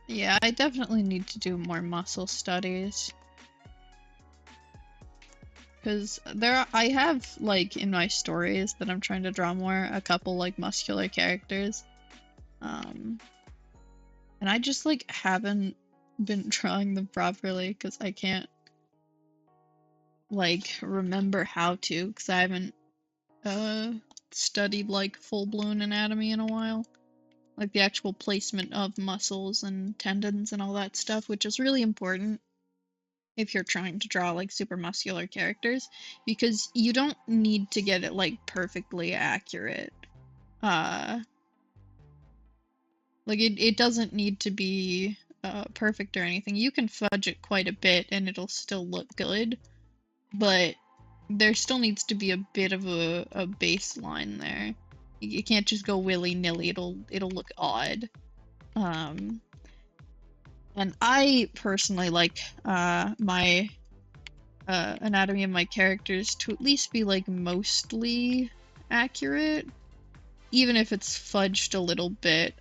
[SPEAKER 1] Yeah, I definitely need to do more muscle studies. Because I have, like, in my stories that I'm trying to draw more, a couple, like, muscular characters. And I just, like, haven't been drawing them properly, because I can't, like, remember how to, because I haven't, studied, like, full-blown anatomy in a while. Like, the actual placement of muscles and tendons and all that stuff, which is really important if you're trying to draw, like, super muscular characters, because you don't need to get it, like, perfectly accurate. Like, it doesn't need to be perfect or anything. You can fudge it quite a bit and it'll still look good, but there still needs to be a bit of a baseline there. You can't just go willy-nilly, it'll look odd. And I personally like my anatomy of my characters to at least be like mostly accurate. Even if it's fudged a little bit,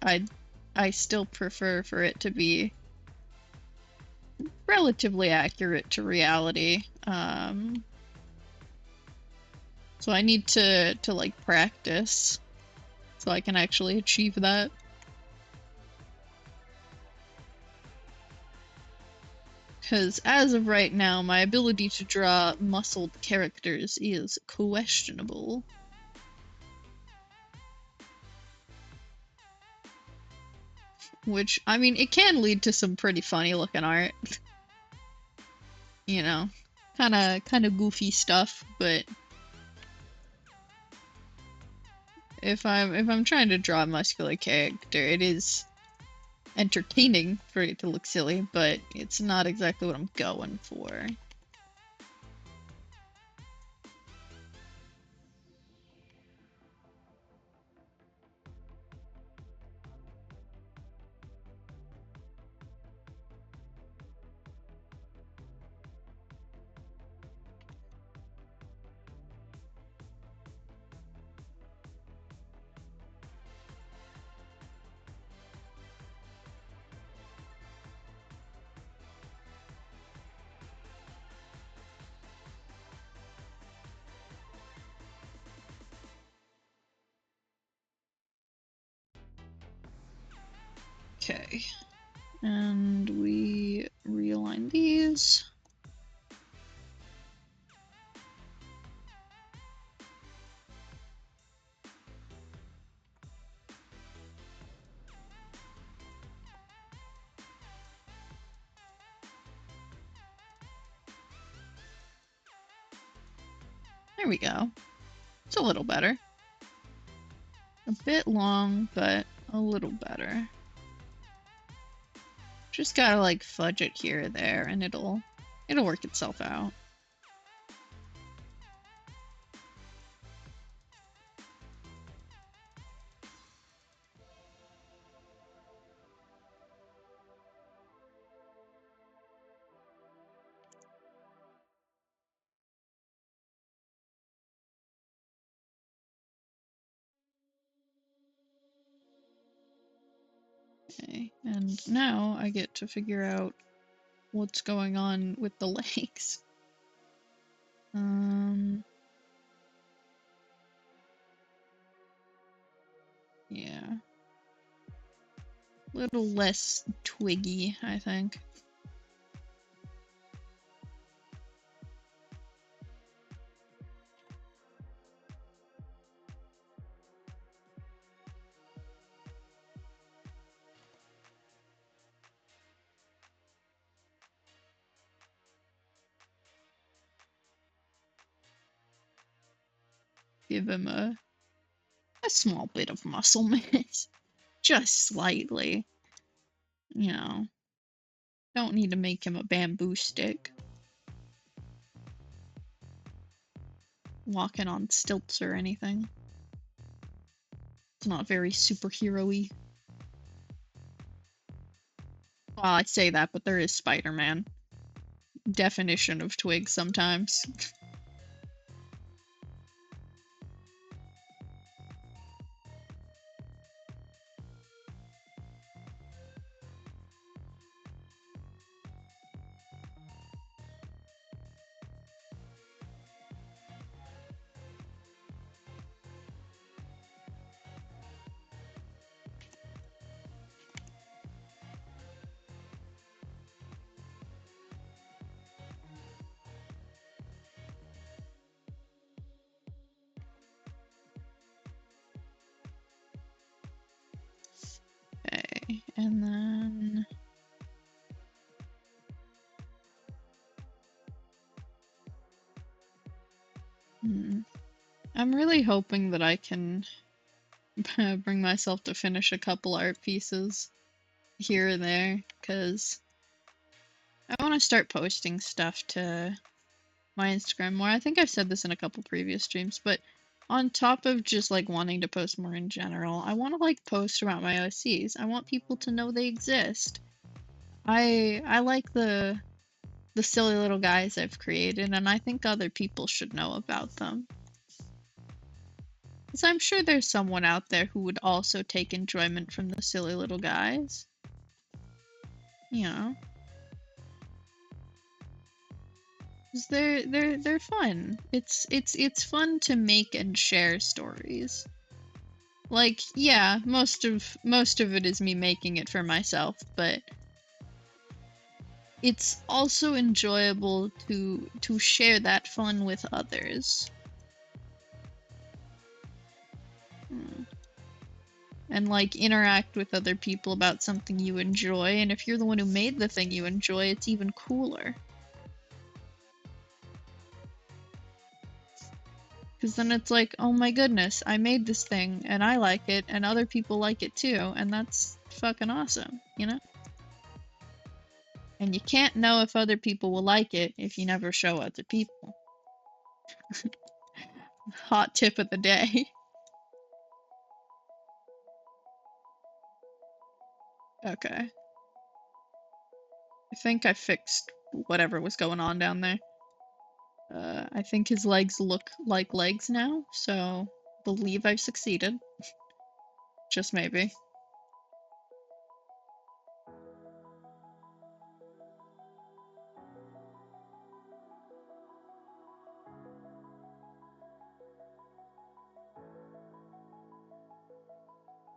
[SPEAKER 1] I still prefer for it to be relatively accurate to reality. So I need to like practice so I can actually achieve that. Because as of right now, my ability to draw muscled characters is questionable. Which, I mean, it can lead to some pretty funny looking art. You know, kinda goofy stuff, but if I'm trying to draw a muscular character, it is entertaining for it to look silly, but it's not exactly what I'm going for. Okay. And we realign these. There we go. It's a little better. A bit long, but a little better. Just gotta like fudge it here or there and it'll work itself out. Okay, and now I get to figure out what's going on with the legs. Yeah. Little less twiggy, I think. Give him a small bit of muscle mass. Just slightly. You know. Don't need to make him a bamboo stick. Walking on stilts or anything. It's not very superhero-y. Well, I say that, but there is Spider-Man. Definition of twig sometimes. Okay, and then... I'm really hoping that I can bring myself to finish a couple art pieces here and there, because I want to start posting stuff to my Instagram more. I think I've said this in a couple previous streams, but on top of just like wanting to post more in general, I want to like post about my OCs. I want people to know they exist. I like the silly little guys I've created, and I think other people should know about them. Because I'm sure there's someone out there who would also take enjoyment from the silly little guys. You know. Because they're fun. It's fun to make and share stories. Like, yeah, most of it is me making it for myself, but it's also enjoyable to share that fun with others. And like interact with other people about something you enjoy, and if you're the one who made the thing you enjoy, it's even cooler. Because then it's like, oh my goodness, I made this thing, and I like it, and other people like it too, and that's fucking awesome, you know? And you can't know if other people will like it if you never show other people. Hot tip of the day. Okay. I think I fixed whatever was going on down there. I think his legs look like legs now, so believe I've succeeded. Just maybe. I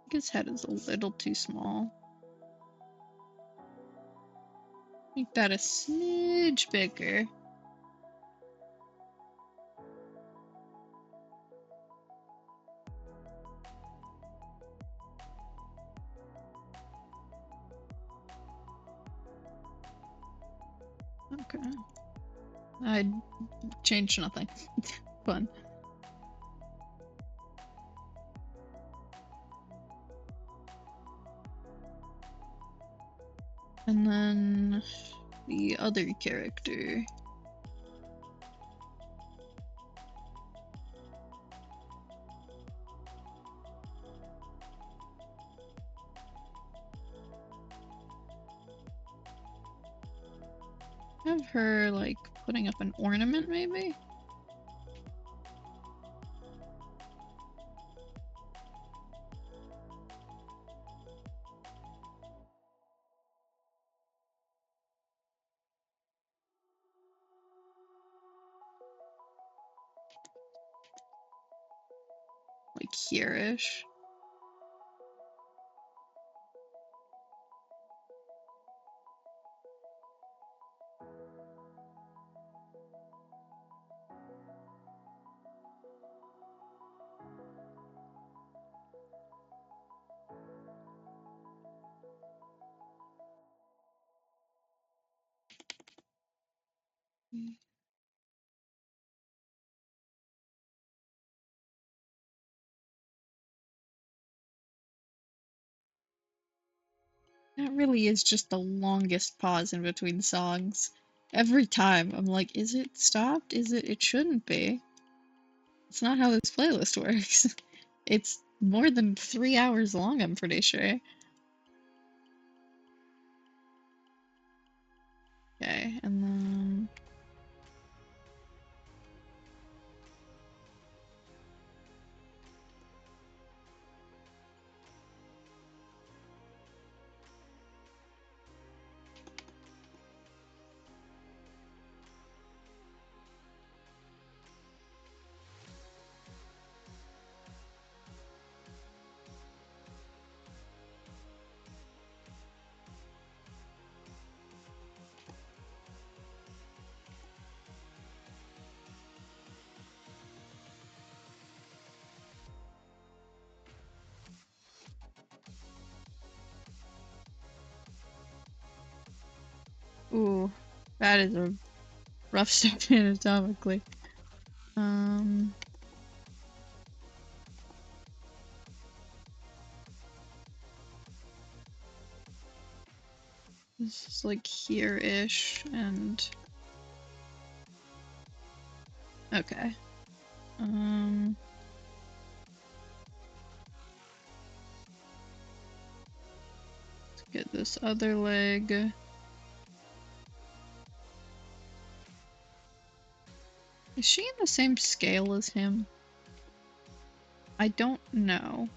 [SPEAKER 1] think his head is a little too small. Make that a smidge bigger. Okay. I changed nothing. Fun. And then the other character. Have her like putting up an ornament maybe? Like here-ish. That really is just the longest pause in between songs. Every time I'm like, is it stopped? Is it? It shouldn't be. It's not how this playlist works. It's more than 3 hours long, I'm pretty sure. Okay, and then... Ooh, that is a rough step anatomically. This is like here-ish, and... Okay. Let's get this other leg. Is she in the same scale as him? I don't know.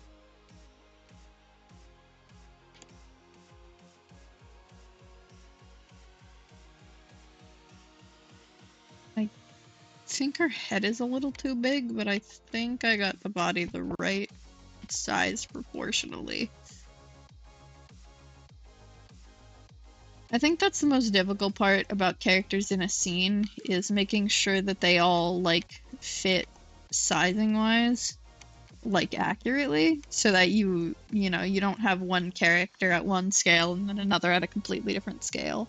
[SPEAKER 1] I think her head is a little too big, but I think I got the body the right size proportionally. I think that's the most difficult part about characters in a scene, is making sure that they all, like, fit sizing-wise, like, accurately, so that you know, you don't have one character at one scale and then another at a completely different scale.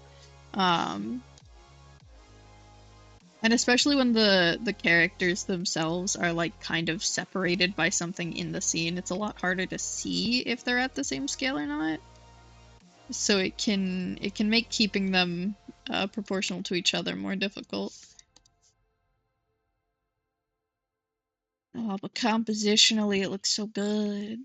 [SPEAKER 1] And especially when the characters themselves are, like, kind of separated by something in the scene, it's a lot harder to see if they're at the same scale or not. So it can make keeping them proportional to each other more difficult. Oh, but compositionally it looks so good.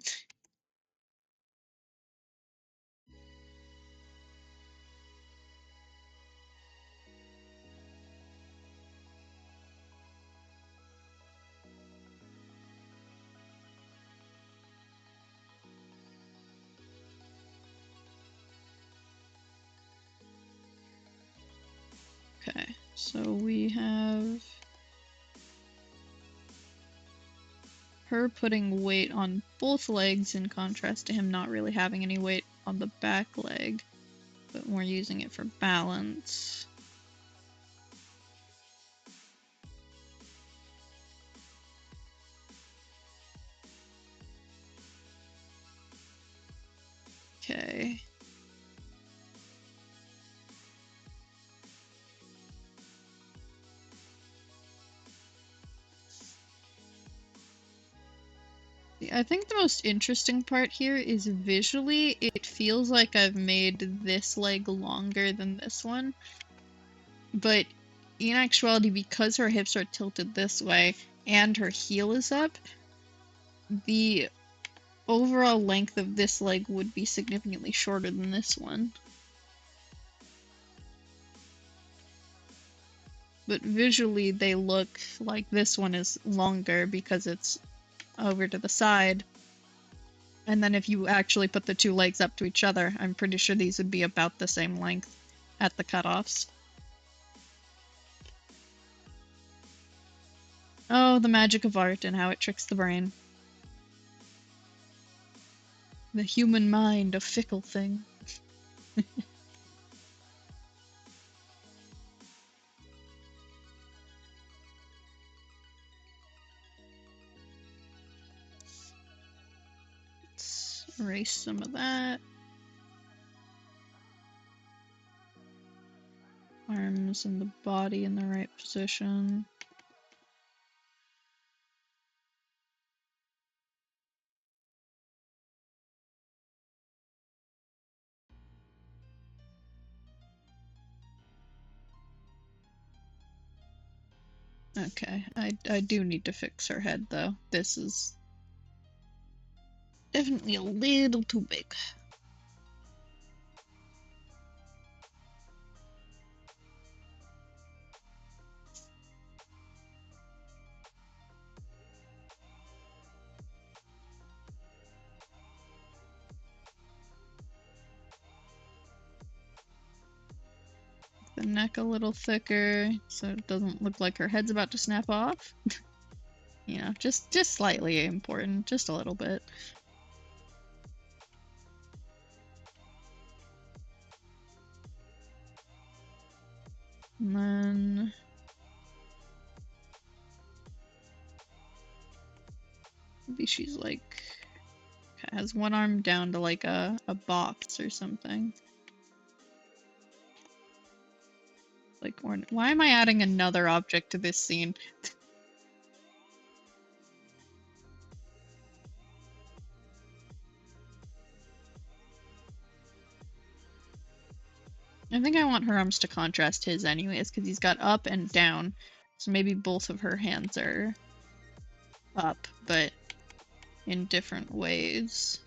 [SPEAKER 1] Okay, so we have her putting weight on both legs in contrast to him not really having any weight on the back leg, but more using it for balance. Okay. I think the most interesting part here is visually, it feels like I've made this leg longer than this one. But in actuality, because her hips are tilted this way and her heel is up, the overall length of this leg would be significantly shorter than this one. But visually, they look like this one is longer because it's over to the side. And then if you actually put the two legs up to each other, I'm pretty sure these would be about the same length at the cutoffs. Oh, the magic of art and how it tricks the brain. The human mind, a fickle thing. Let's erase some of that. Arms and the body in the right position. Okay, I do need to fix her head though. This is definitely a little too big. The neck a little thicker so it doesn't look like her head's about to snap off. You know, just slightly important, just a little bit. And then maybe she's like has one arm down to like a box or something. Like, why am I adding another object to this scene? I think I want her arms to contrast his anyways, because he's got up and down. So maybe both of her hands are up, but in different ways.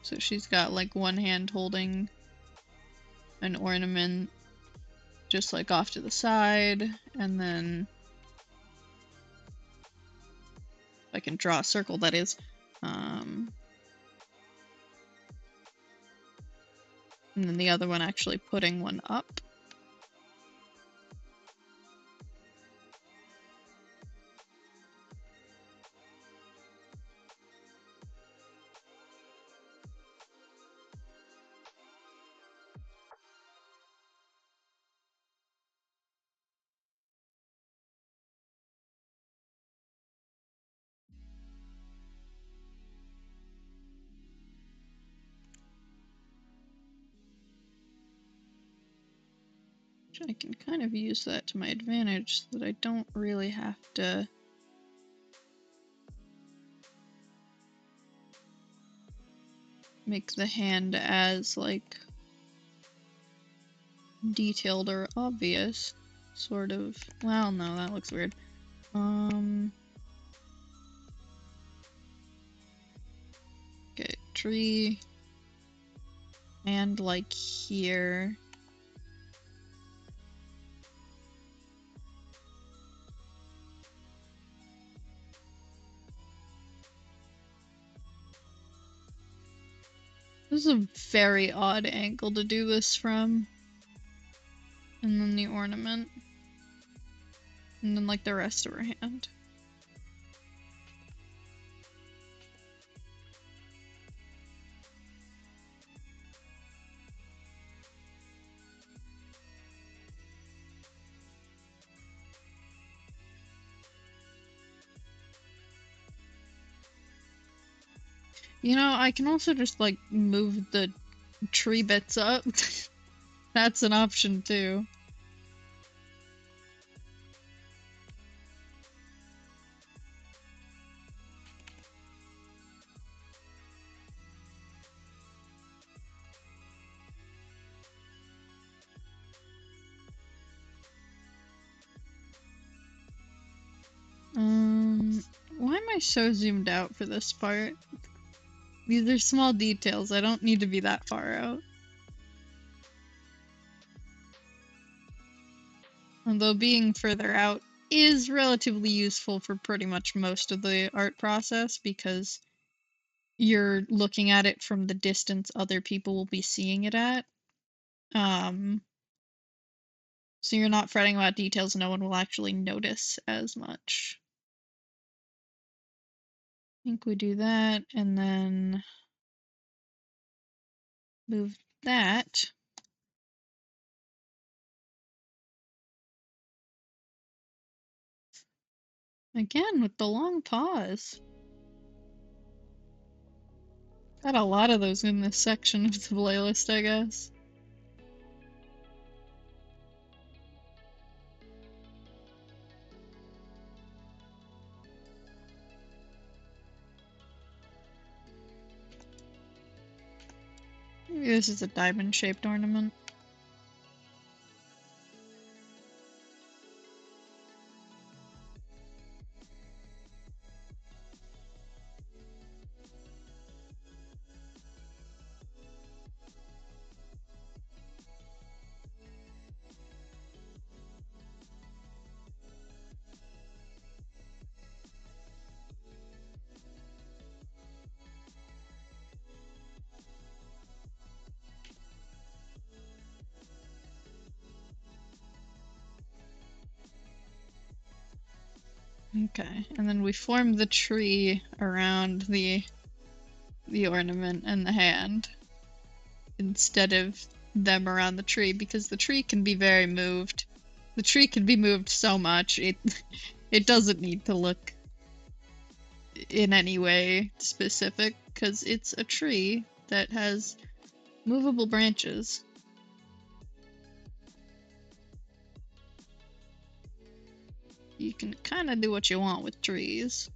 [SPEAKER 1] So she's got like one hand holding an ornament just like off to the side, and then I can draw a circle, that is. And then the other one actually putting one up. I can kind of use that to my advantage so that I don't really have to make the hand as like detailed or obvious, sort of. Well, no, that looks weird. Okay, tree, and like here. This is a very odd angle to do this from. And then the ornament. And then like the rest of her hand. You know, I can also just like move the tree bits up. That's an option too. Why am I so zoomed out for this part? These are small details, I don't need to be that far out. Although being further out is relatively useful for pretty much most of the art process, because you're looking at it from the distance other people will be seeing it at. So you're not fretting about details no one will actually notice as much. I think we do that, and then move that. Again, with the long pause. Got a lot of those in this section of the playlist, I guess. Maybe this is a diamond-shaped ornament. Okay, and then we form the tree around the ornament and the hand instead of them around the tree, because the tree can be very moved. The tree can be moved so much, it doesn't need to look in any way specific, because it's a tree that has movable branches. You can kind of do what you want with trees.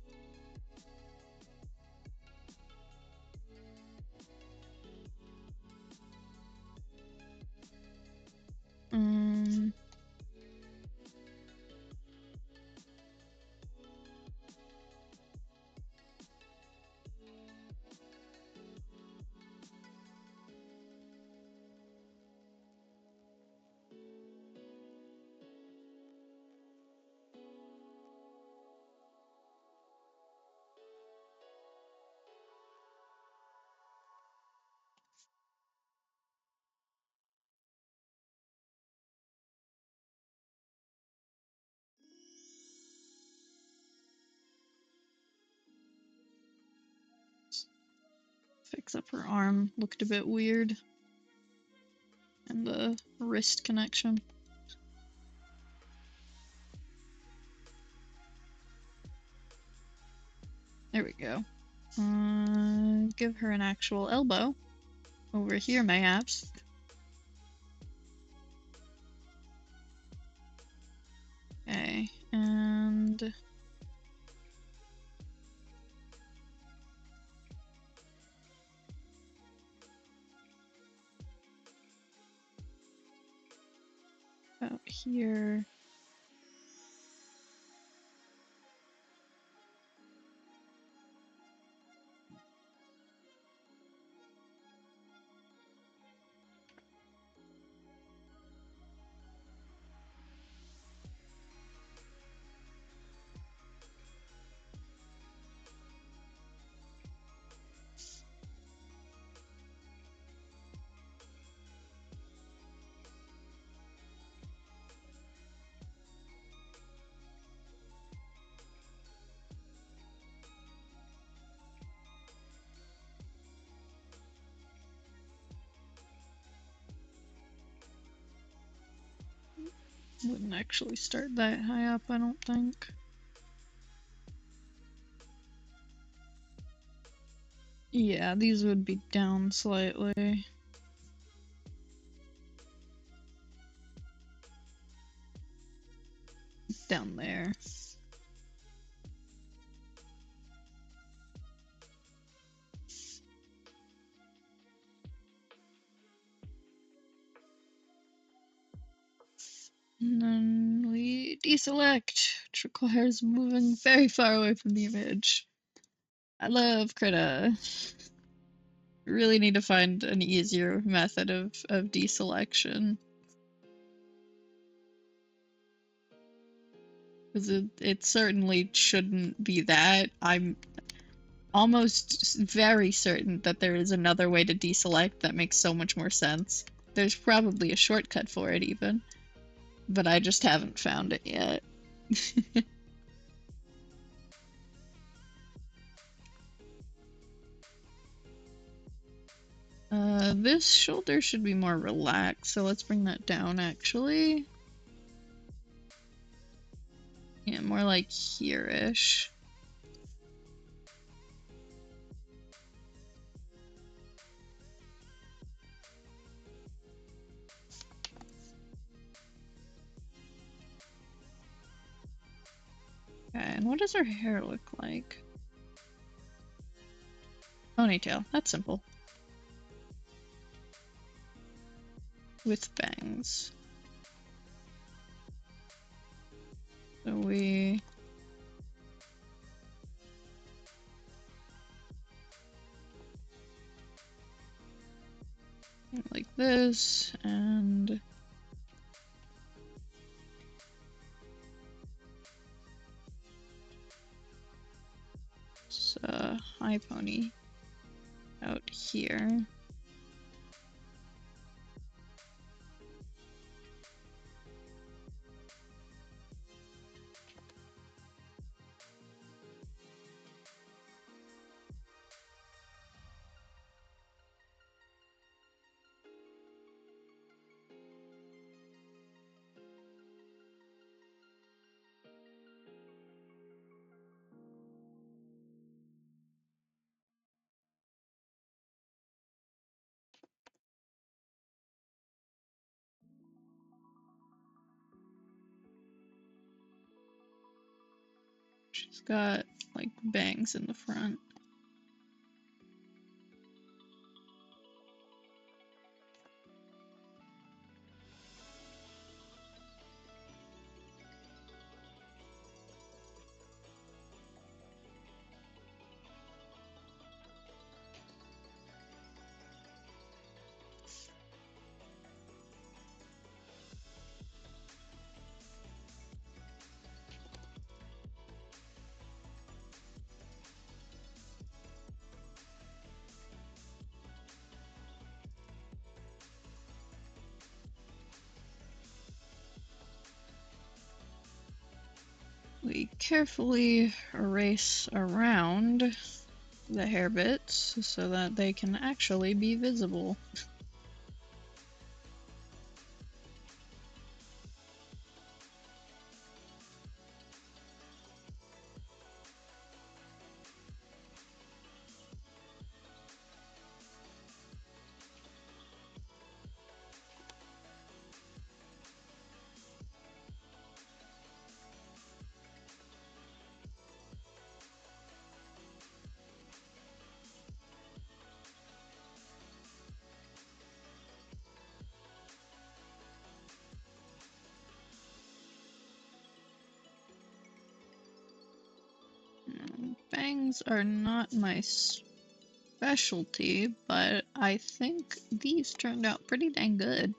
[SPEAKER 1] Fix up her arm. Looked a bit weird. And the wrist connection. There we go. Give her an actual elbow. Over here, mayhaps. Okay, and... out here. Wouldn't actually start that high up, I don't think. Yeah, these would be down slightly. Down there. And then we deselect, which requires moving very far away from the image. I love Krita. Really need to find an easier method of deselection. Because it certainly shouldn't be that. I'm almost very certain that there is another way to deselect that makes so much more sense. There's probably a shortcut for it even, but I just haven't found it yet. This shoulder should be more relaxed, so let's bring that down actually. Yeah, more like here-ish. Okay, and what does her hair look like? Ponytail, that's simple. With bangs. So we... like this, and... high pony out here. She's got, like, bangs in the front. We carefully erase around the hair bits so that they can actually be visible. Bangs are not my specialty, but I think these turned out pretty dang good.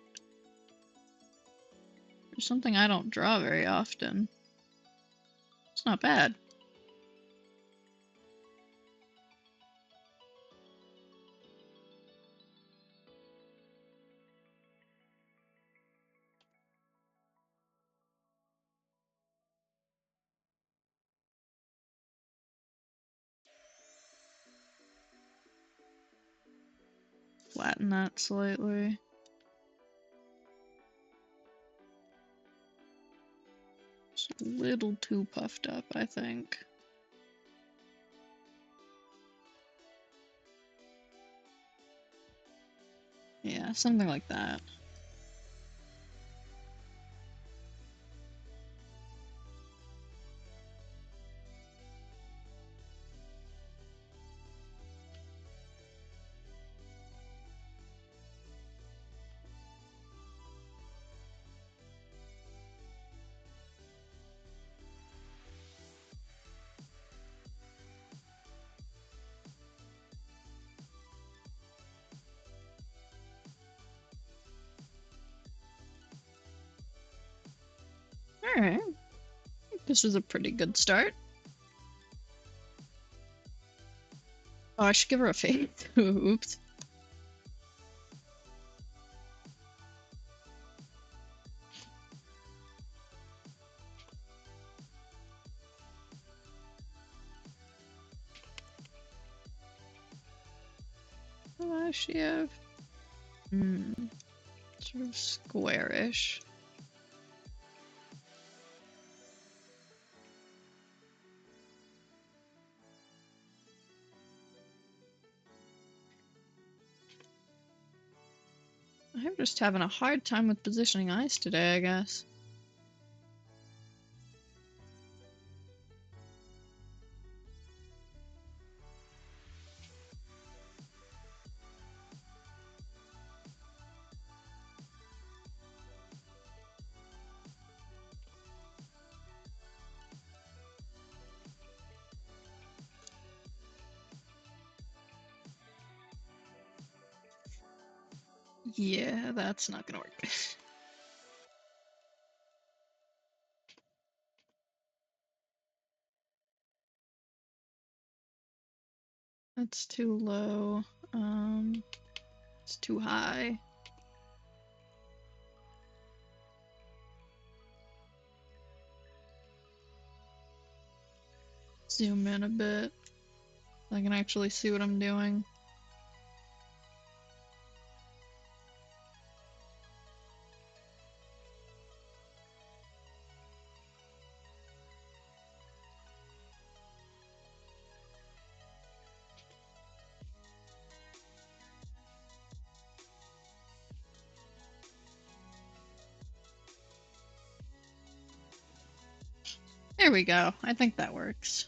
[SPEAKER 1] For something I don't draw very often. It's not bad. Flatten that slightly. It's a little too puffed up, I think. Yeah, something like that. Alright. This was a pretty good start. Oh, I should give her a face. Oops. What does she have? Sort of squarish. I'm just having a hard time with positioning eyes today, I guess. Yeah, that's not gonna work. That's too low. It's too high. Zoom in a bit. So I can actually see what I'm doing. There we go. I think that works.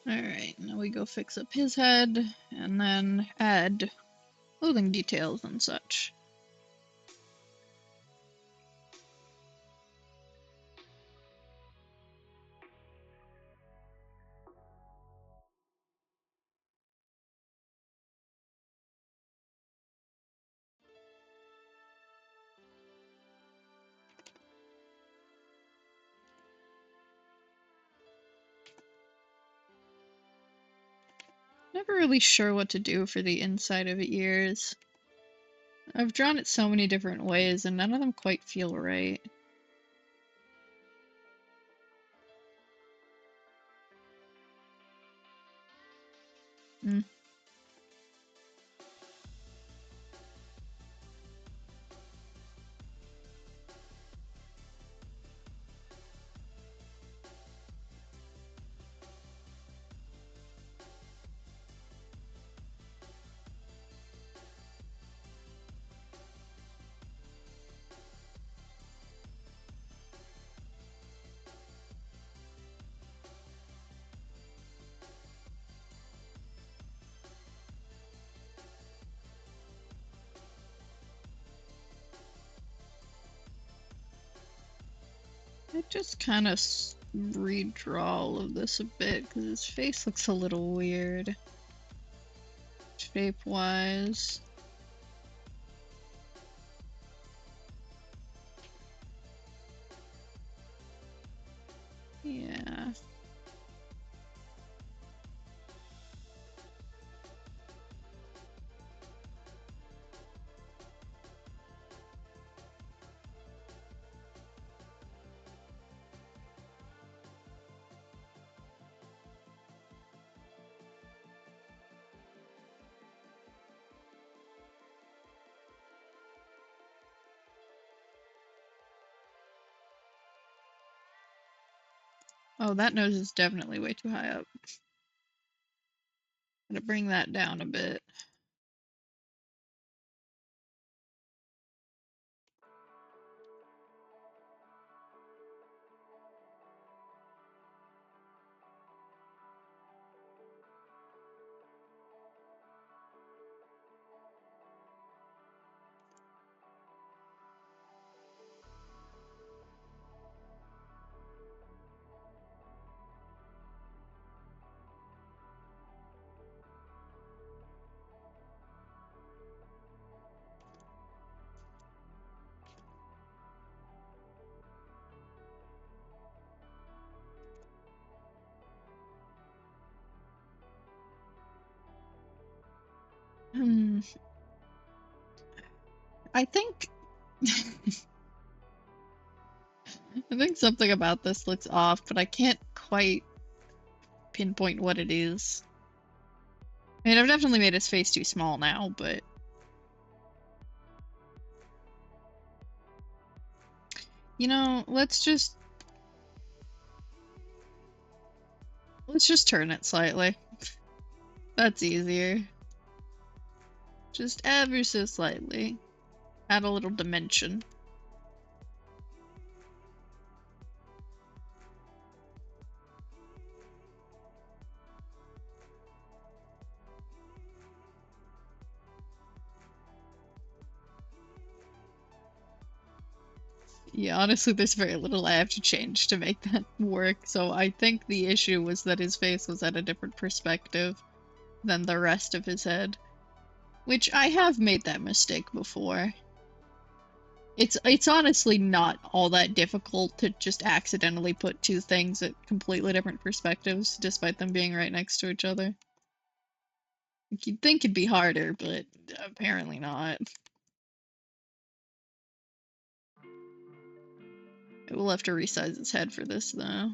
[SPEAKER 1] Alright, now we go fix up his head, and then add clothing details and such. Never really sure what to do for the inside of ears. I've drawn it so many different ways, and none of them quite feel right. Mm. I just kind of redraw all of this a bit, because his face looks a little weird. Shape-wise. Yeah. Oh, that nose is definitely way too high up. Gonna bring that down a bit. Hmm. I think I think something about this looks off, but I can't quite pinpoint what it is. I mean, I've definitely made his face too small now, but you know, let's just turn it slightly. That's easier. Just ever so slightly. Add a little dimension. Yeah, honestly, there's very little I have to change to make that work, so I think the issue was that his face was at a different perspective than the rest of his head. Which I have made that mistake before. It's honestly not all that difficult to just accidentally put two things at completely different perspectives, despite them being right next to each other. You'd think it'd be harder, but apparently not. We'll have to resize his head for this, though.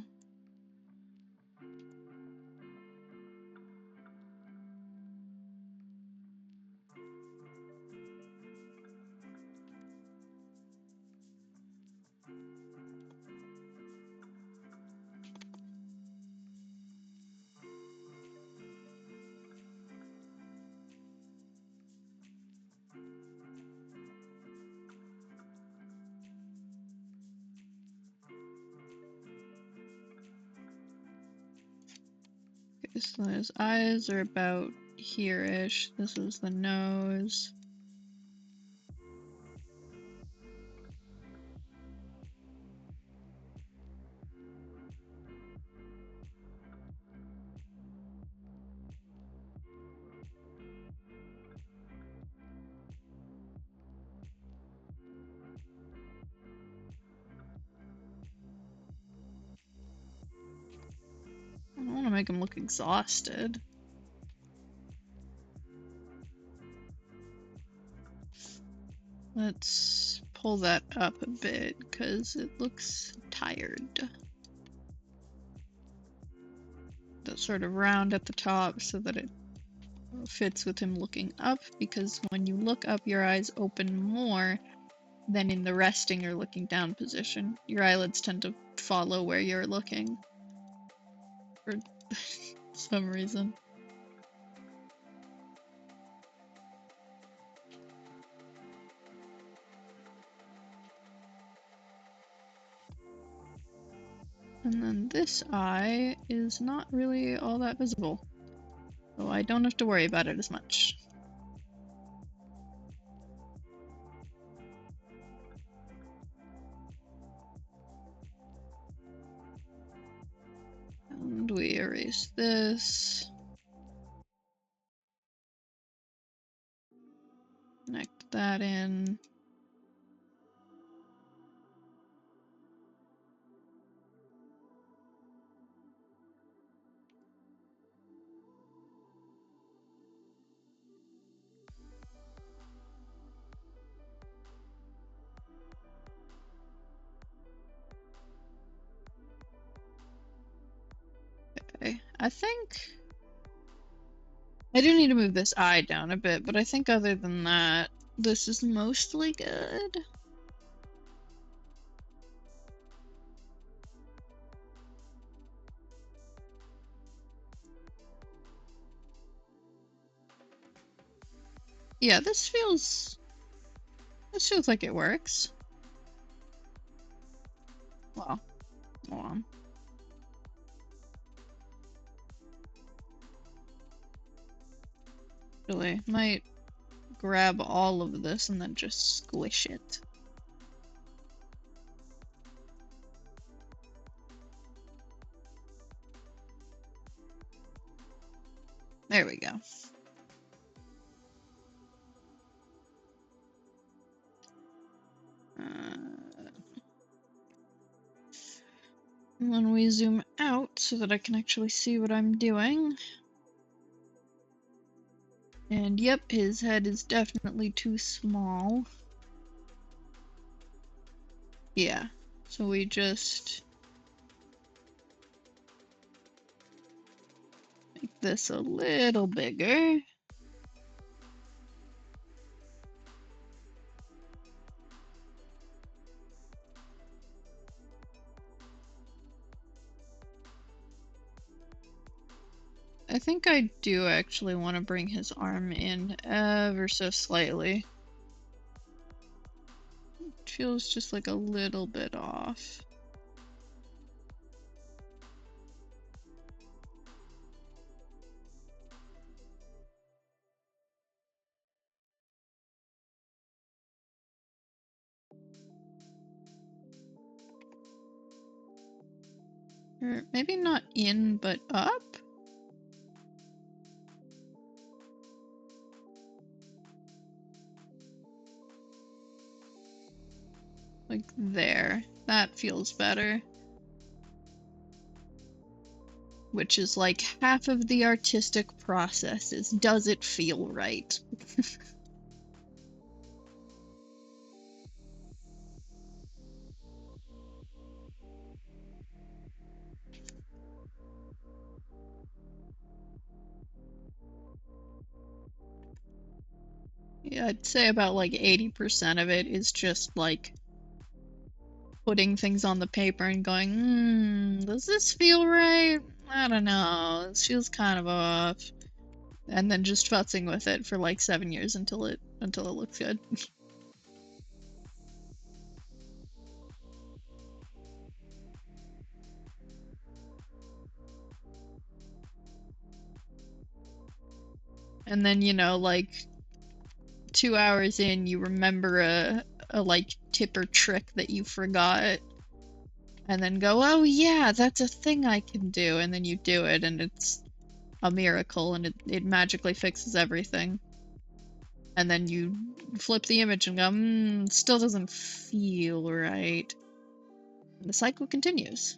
[SPEAKER 1] So his eyes are about here-ish. This is the nose. I don't want to make him look exhausted. Let's pull that up a bit because it looks tired. That sort of round at the top so that it fits with him looking up, because when you look up, your eyes open more than in the resting or looking down position. Your eyelids tend to follow where you're looking for some reason. And then this eye is not really all that visible, so I don't have to worry about it as much. And we erase this. Connect that in. Okay, I think I do need to move this eye down a bit, but I think other than that, this is mostly good. Yeah, this feels like it works. Well, hold on. Really, might grab all of this and then just squish it. There we go. And then we zoom out so that I can actually see what I'm doing. And yep, his head is definitely too small. Yeah, so we just make this a little bigger. I think I do actually want to bring his arm in ever so slightly. It feels just like a little bit off. Or maybe not in, but up? Like there. That feels better. Which is like half of the artistic process is, does it feel right? Yeah, I'd say about like 80% of it is just like putting things on the paper and going, does this feel right? I don't know. It feels kind of off. And then just futzing with it for like 7 years until it looks good. And then, you know, like 2 hours in, you remember a like tip or trick that you forgot, and then go, oh yeah, that's a thing I can do, and then you do it, and it's a miracle, and it magically fixes everything. And then you flip the image and go, still doesn't feel right. And the cycle continues.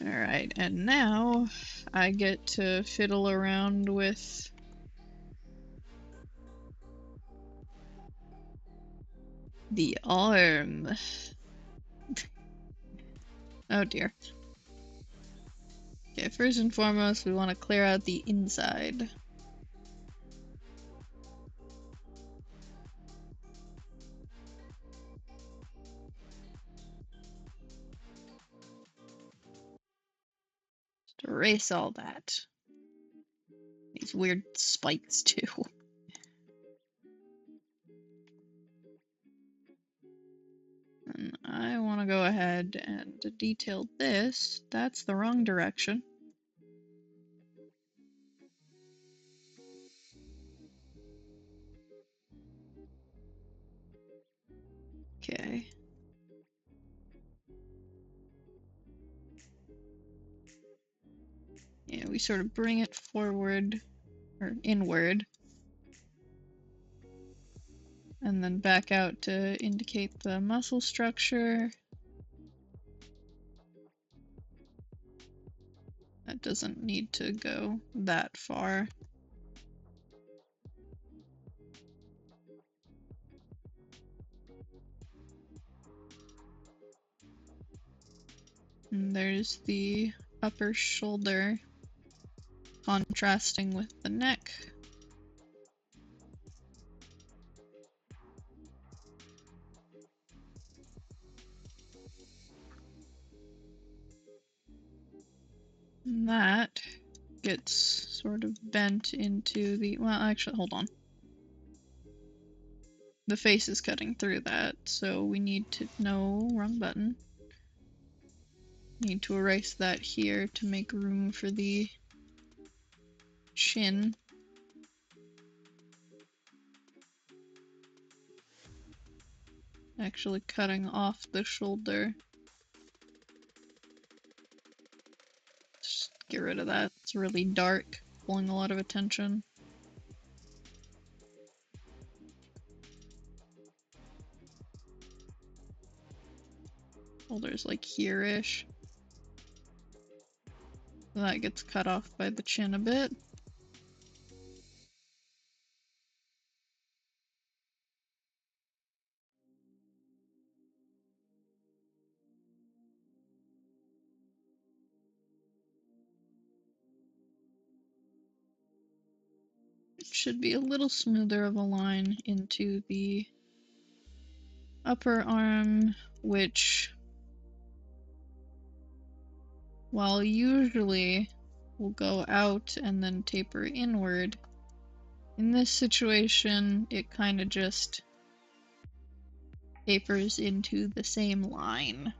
[SPEAKER 1] Alright, and now I get to fiddle around with the arm. Oh dear. Okay, first and foremost, we want to clear out the inside. Just erase all that. These weird spikes, too. And I want to go ahead and detail this. That's the wrong direction. Okay. Yeah, we sort of bring it forward, or inward, and then back out to indicate the muscle structure. That doesn't need to go that far. And there's the upper shoulder contrasting with the neck. And that gets sort of bent into the, well, actually, hold on. The face is cutting through that, so we need to, no, wrong button. Need to erase that here to make room for the chin. Actually cutting off the shoulder. Just get rid of that. It's really dark, pulling a lot of attention. Shoulder's like here-ish. That gets cut off by the chin a bit. It should be a little smoother of a line into the upper arm, which, while usually will go out and then taper inward, in this situation it kind of just tapers into the same line.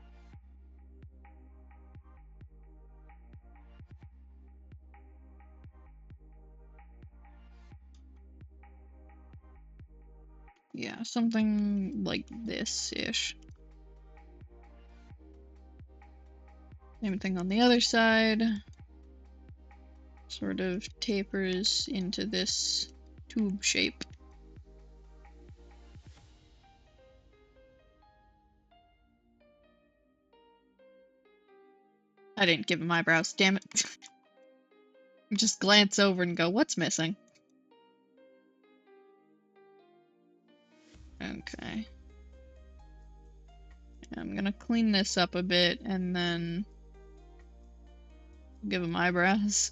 [SPEAKER 1] Yeah, something like this-ish. Same thing on the other side. Sort of tapers into this tube shape. I didn't give him eyebrows, damn it. Just glance over and go, what's missing? Okay. I'm gonna clean this up a bit and then give him eyebrows.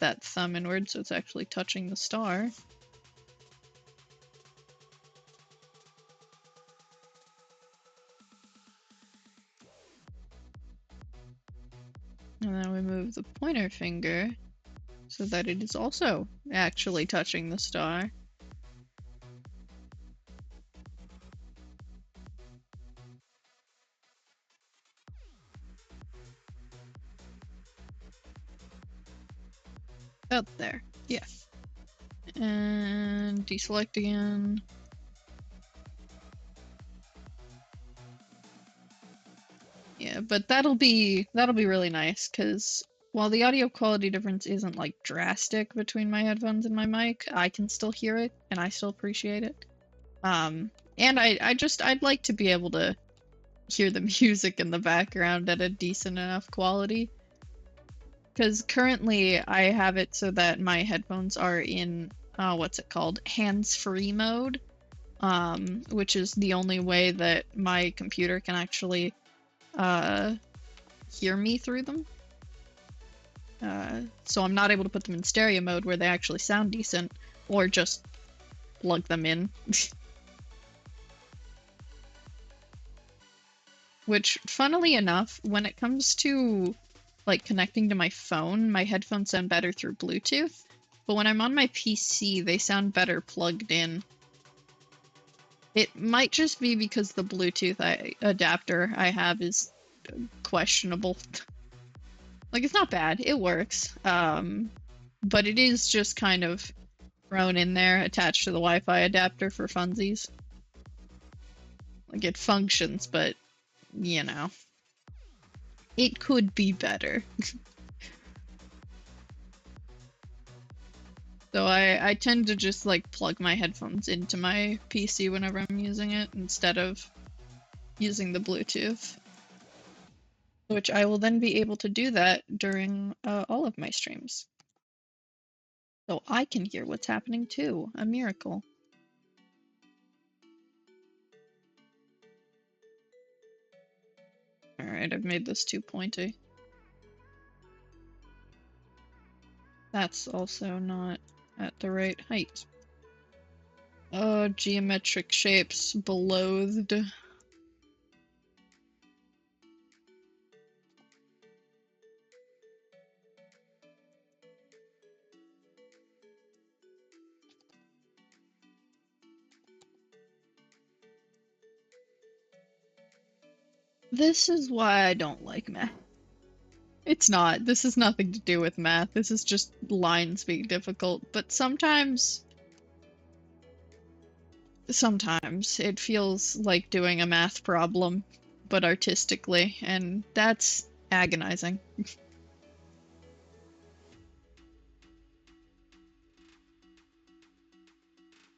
[SPEAKER 1] that thumb inward so it's actually touching the star. And then we move the pointer finger so that it is also actually touching the star. Out there. Yeah. And deselect again. Yeah, but that'll be really nice because while the audio quality difference isn't like drastic between my headphones and my mic, I can still hear it and I still appreciate it. And I'd like to be able to hear the music in the background at a decent enough quality. Because currently I have it so that my headphones are in what's it called? Hands-free mode. Which is the only way that my computer can actually hear me through them. So I'm not able to put them in stereo mode where they actually sound decent, or just plug them in. Which, funnily enough, when it comes to like connecting to my phone, my headphones sound better through Bluetooth, but when I'm on my PC, they sound better plugged in. It might just be because the Bluetooth adapter I have is questionable. Like, it's not bad, it works, but it is just kind of thrown in there, attached to the Wi-Fi adapter for funsies. Like, it functions, but, you know. It could be better. So I tend to just, like, plug my headphones into my PC whenever I'm using it, instead of using the Bluetooth. Which I will then be able to do that during all of my streams. So I can hear what's happening too. A miracle. Alright, I've made this too pointy. That's also not at the right height. Oh, geometric shapes beloathed. This is why I don't like math. It's not. This has nothing to do with math. This is just lines being difficult. But sometimes it feels like doing a math problem, but artistically, and that's agonizing.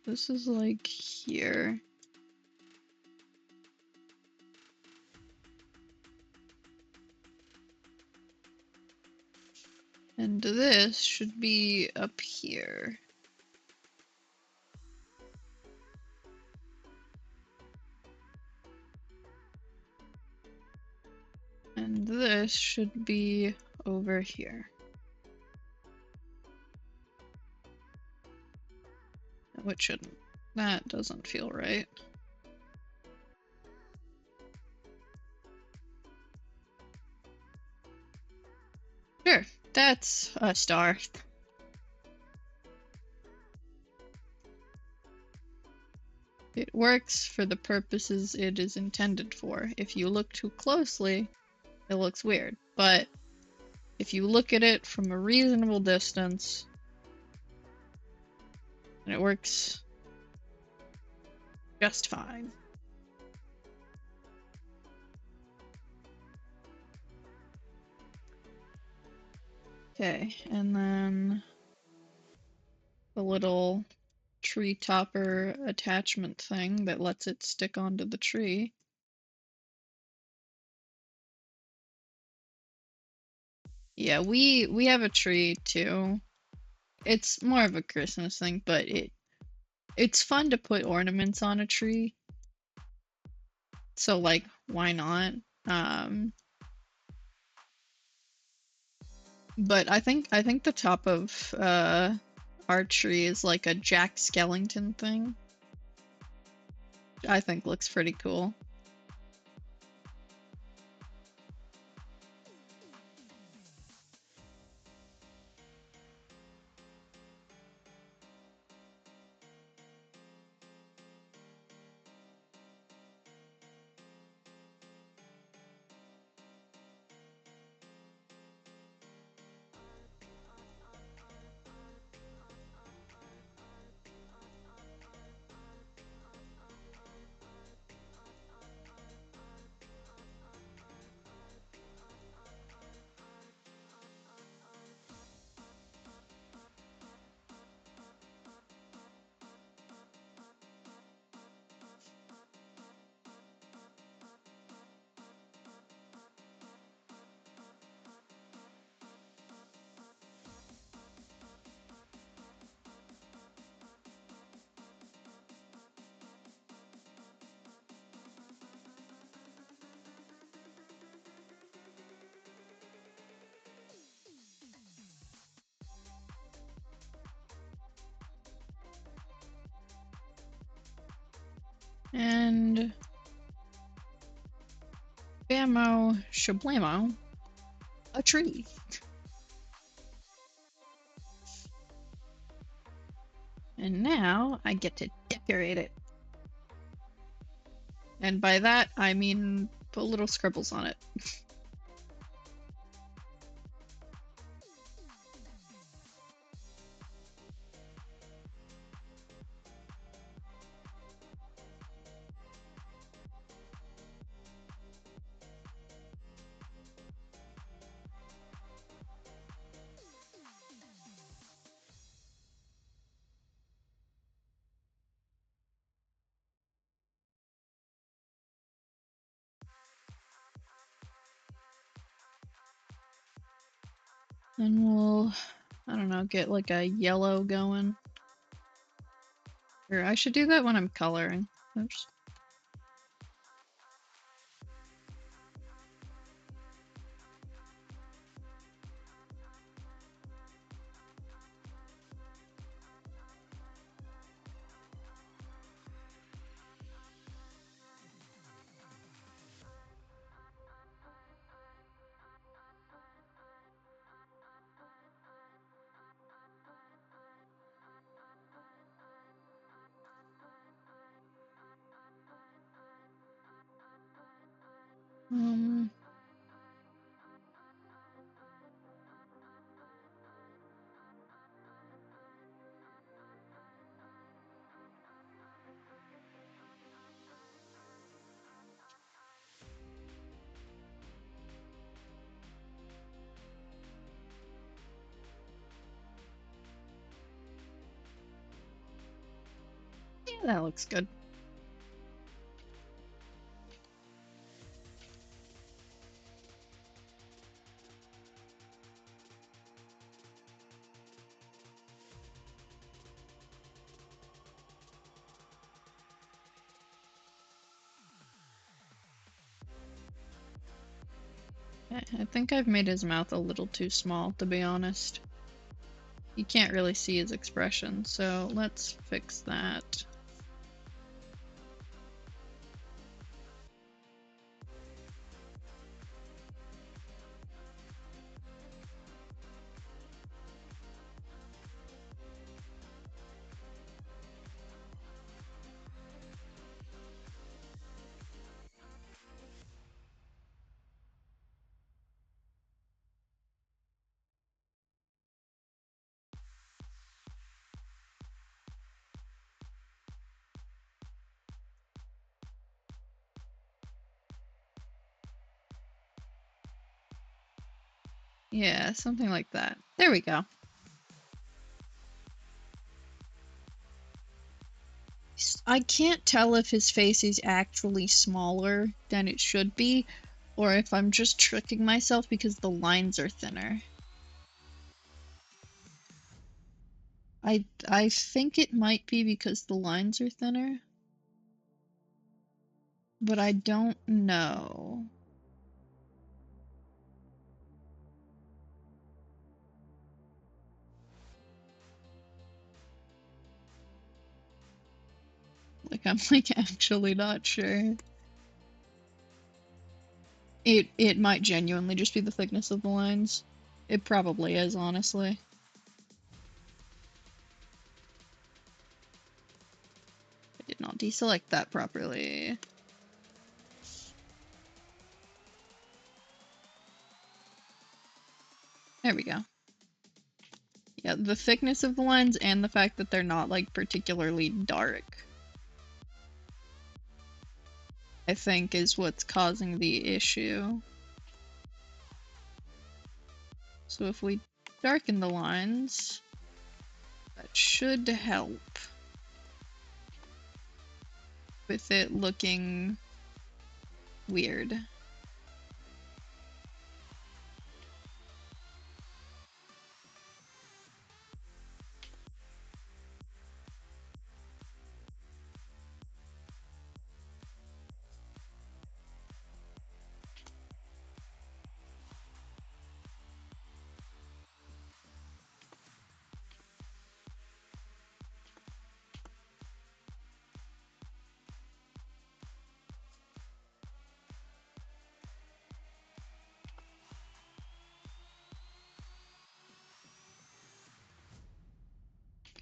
[SPEAKER 1] This is like here. And this should be up here. And this should be over here. No, it shouldn't. That doesn't feel right. Sure, that's a star. It works for the purposes it is intended for. If you look too closely, it looks weird. But if you look at it from a reasonable distance, it works just fine. Okay, and then the little tree topper attachment thing that lets it stick onto the tree. Yeah, we have a tree too. It's more of a Christmas thing, but it's fun to put ornaments on a tree. So like, why not? But I think the top of our tree is like a Jack Skellington thing. I think looks pretty cool. And bammo shablamo, a tree. And now I get to decorate it. And by that, I mean put little scribbles on it. And we'll, I don't know, get like a yellow going. Or I should do that when I'm coloring. Oops. Yeah, that looks good. I think I've made his mouth a little too small, to be honest. You can't really see his expression, so let's fix that. Yeah, something like that. There we go. I can't tell if his face is actually smaller than it should be, or if I'm just tricking myself because the lines are thinner. I think it might be because the lines are thinner, but I don't know. I'm like actually not sure. It might genuinely just be the thickness of the lines. It probably is, honestly. I did not deselect that properly. There we go. Yeah, the thickness of the lines and the fact that they're not, like, particularly dark, I think is what's causing the issue. So if we darken the lines, that should help with it looking weird.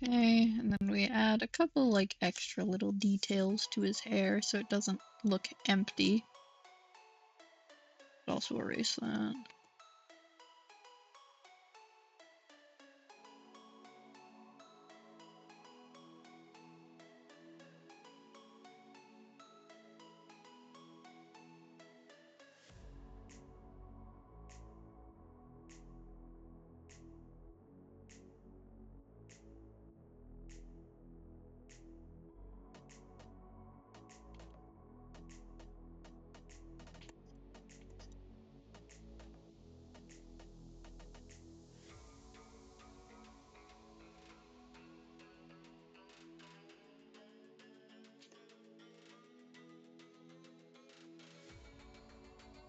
[SPEAKER 1] Okay, and then we add a couple like extra little details to his hair so it doesn't look empty. But also erase that.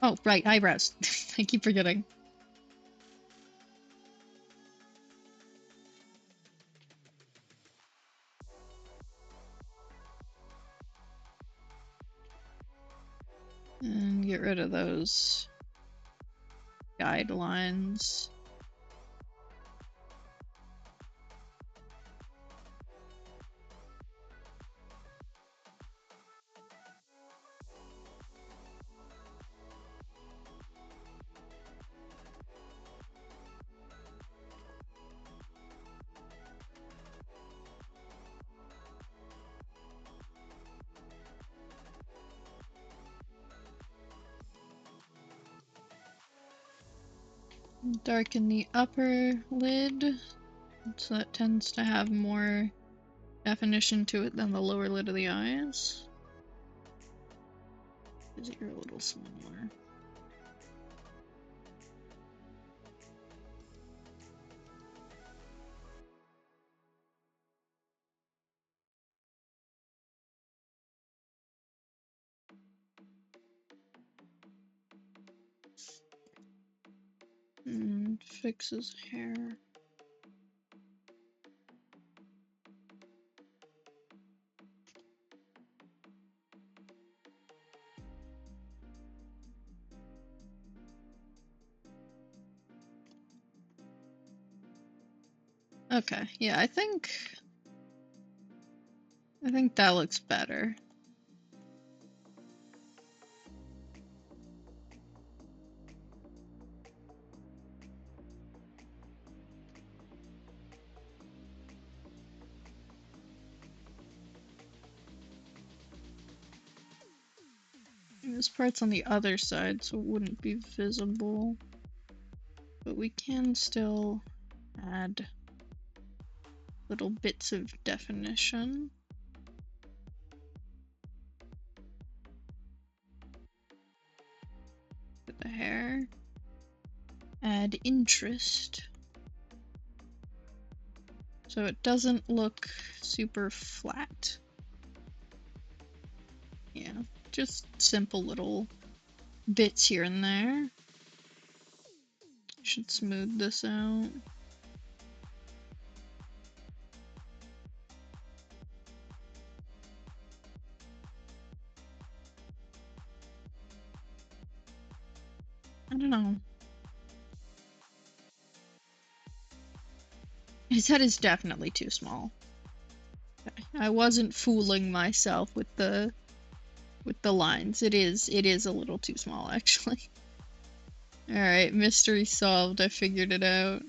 [SPEAKER 1] Oh, right, eyebrows. I keep forgetting. And get rid of those guidelines. Darken the upper lid, so that tends to have more definition to it than the lower lid of the eyes. Is it a little smaller? And fix his hair. Okay, yeah, I think that looks better. This part's on the other side, so it wouldn't be visible. But we can still add little bits of definition. With the hair. Add interest. So it doesn't look super flat. Yeah, just simple little bits here and there. Should smooth this out. don't know. His head is definitely too small. Okay. I wasn't fooling myself with the lines. It is a little too small, actually. Alright, mystery solved. I figured it out.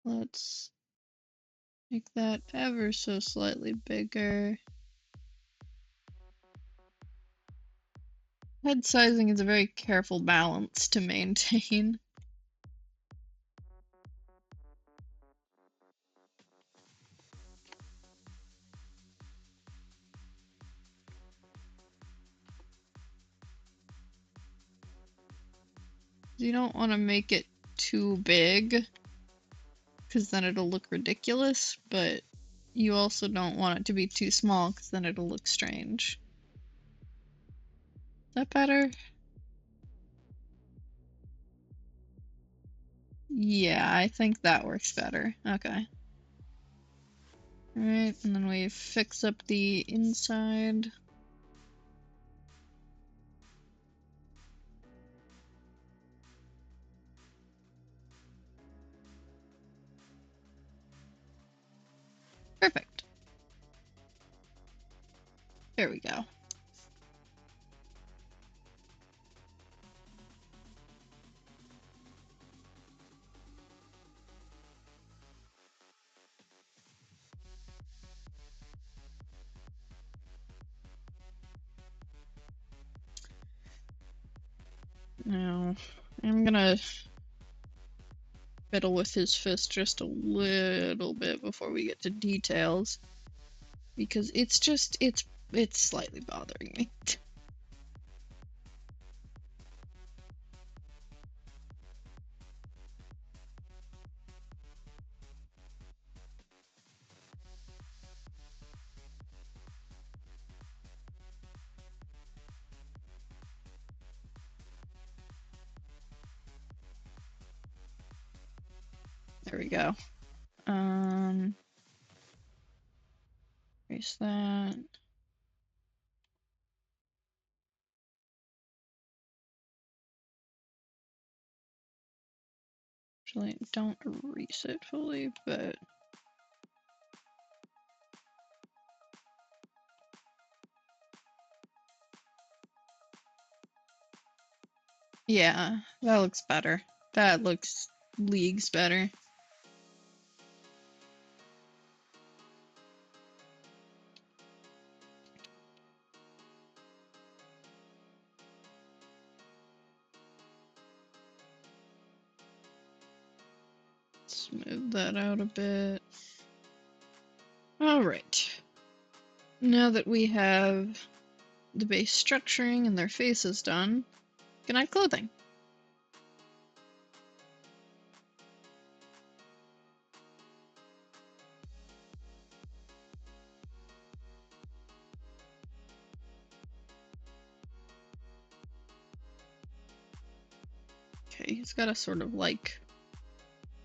[SPEAKER 1] Let's make that ever so slightly bigger. Head sizing is a very careful balance to maintain. You don't want to make it too big, because then it'll look ridiculous, but you also don't want it to be too small, because then it'll look strange. Is that better? Yeah, I think that works better. Okay. Alright, and then we fix up the inside. Perfect. There we go. Now, I'm gonna fiddle with his fist just a little bit before we get to details, because it's slightly bothering me. There we go. Erase that. Actually, don't erase it fully, but yeah, that looks better. That looks leagues better. Smooth that out a bit. Alright. Now that we have the base structuring and their faces done, can I add clothing? Okay, he's got a sort of like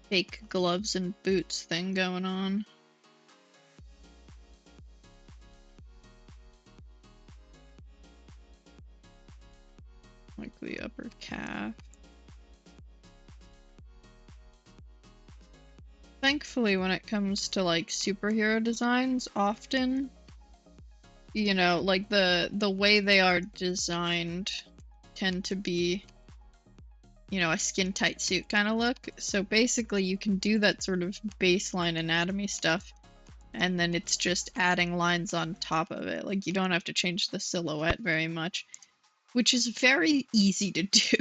[SPEAKER 1] fake gloves and boots thing going on. Like the upper calf. Thankfully, when it comes to like superhero designs, often, you know, like the way they are designed tend to be, you know, a skin tight suit kind of look. So basically you can do that sort of baseline anatomy stuff, and then it's just adding lines on top of it. Like you don't have to change the silhouette very much, which is very easy to do.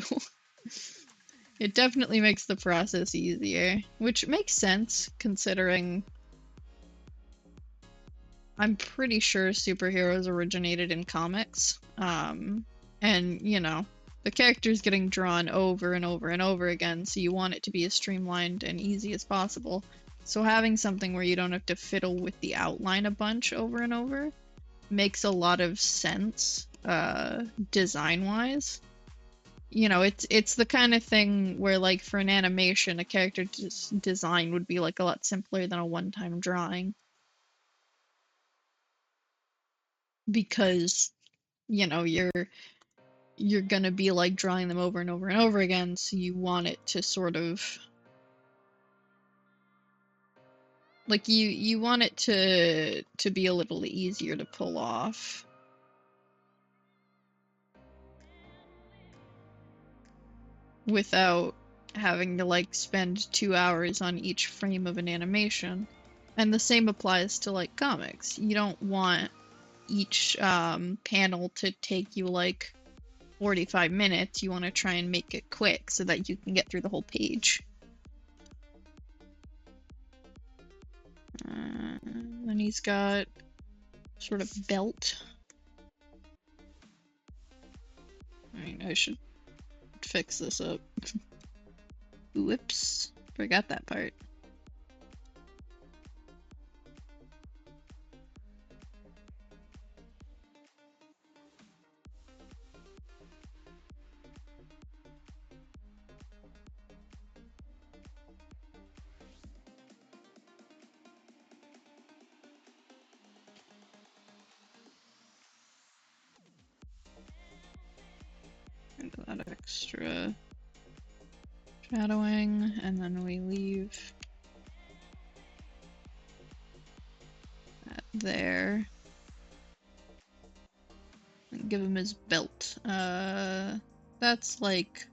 [SPEAKER 1] It definitely makes the process easier, which makes sense considering I'm pretty sure superheroes originated in comics. And, you know, the character's getting drawn over and over and over again, so you want it to be as streamlined and easy as possible. So having something where you don't have to fiddle with the outline a bunch over and over makes a lot of sense, design-wise. you know, it's the kind of thing where, like, for an animation, a character design would be like a lot simpler than a one-time drawing, because, you know, you're gonna be like drawing them over and over and over again, so you want it to sort of like you want it to be a little easier to pull off. Without having to like spend 2 hours on each frame of an animation. And the same applies to like comics. You don't want each panel to take you like 45 minutes. You want to try and make it quick so that you can get through the whole page. Then he's got sort of belt. I mean, I should fix this up. Whoops, forgot that part. And that extra shadowing, and then we leave that there. And give him his belt. That's like...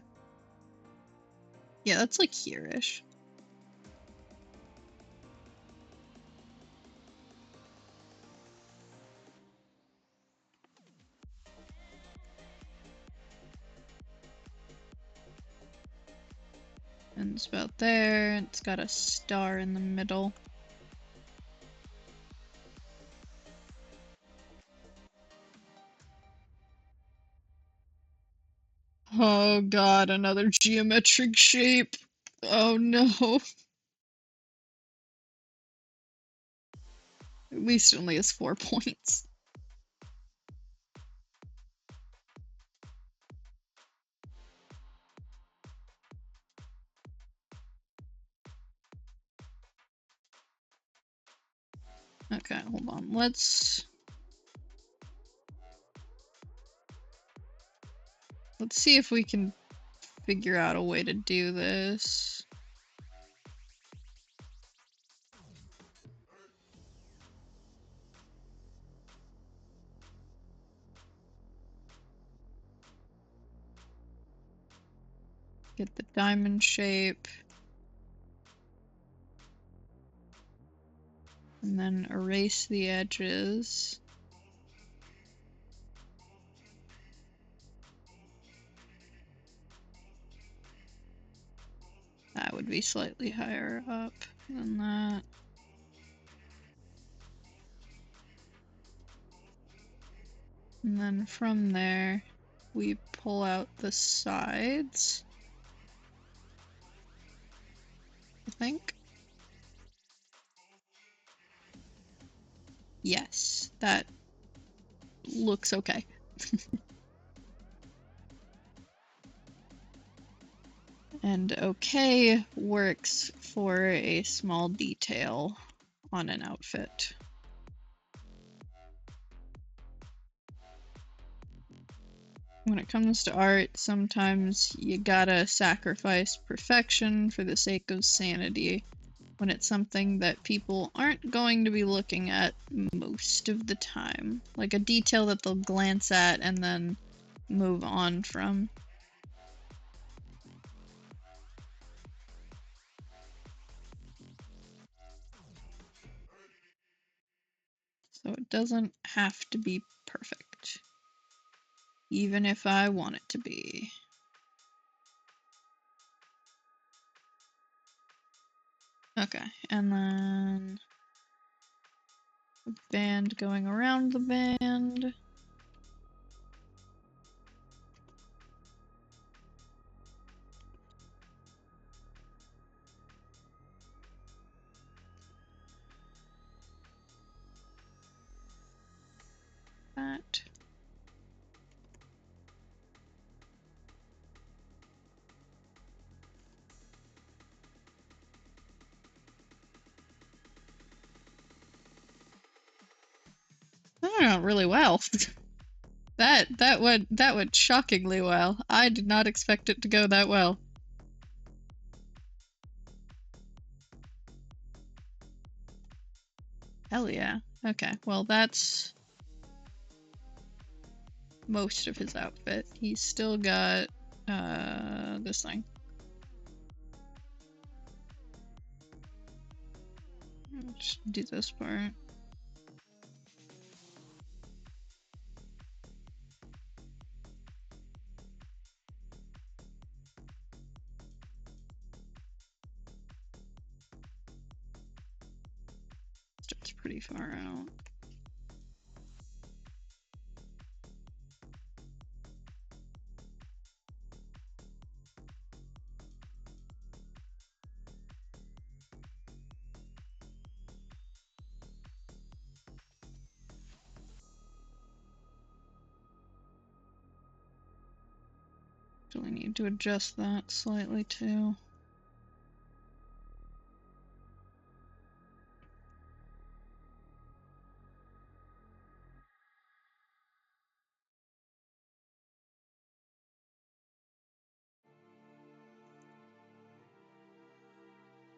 [SPEAKER 1] yeah, that's like here-ish. And it's about there. It's got a star in the middle. Oh god, another geometric shape. Oh no. At least it only has 4 points. Okay, hold on. Let's see if we can figure out a way to do this. Get the diamond shape. And then erase the edges. That would be slightly higher up than that. And then from there, we pull out the sides, I think. Yes, that looks okay. And okay works for a small detail on an outfit. When it comes to art, sometimes you gotta sacrifice perfection for the sake of sanity, when it's something that people aren't going to be looking at most of the time. Like a detail that they'll glance at and then move on from. So it doesn't have to be perfect, even if I want it to be. Okay, and then a band going around the band. That. out really well. That went shockingly well. I did not expect it to go that well. Hell yeah. Okay, well that's most of his outfit. He's still got this thing. Let's do this part. Starts pretty far out. Do we need to adjust that slightly too?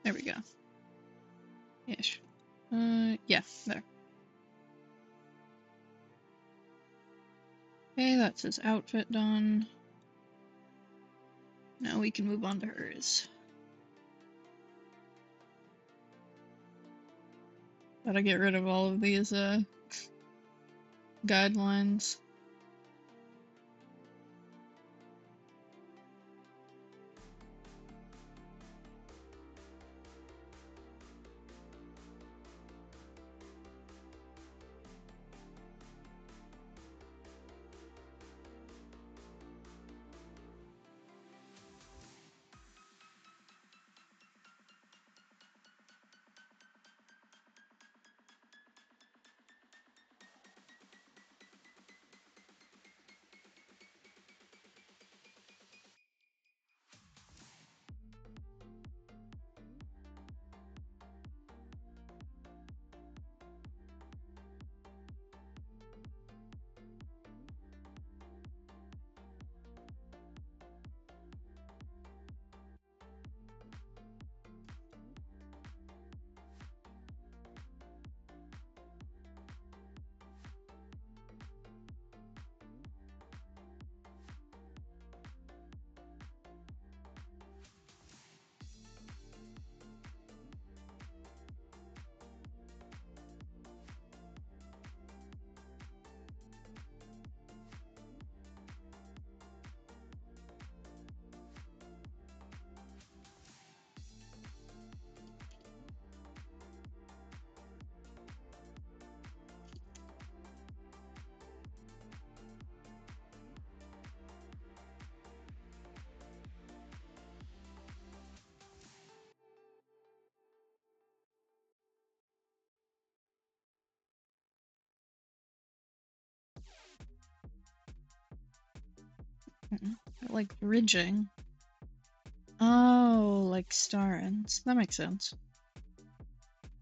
[SPEAKER 1] There we go. Ish. Yeah, there. Okay, that's his outfit done. Now we can move on to hers. Gotta get rid of all of these, guidelines. Like ridging. Oh, like star ends. That makes sense.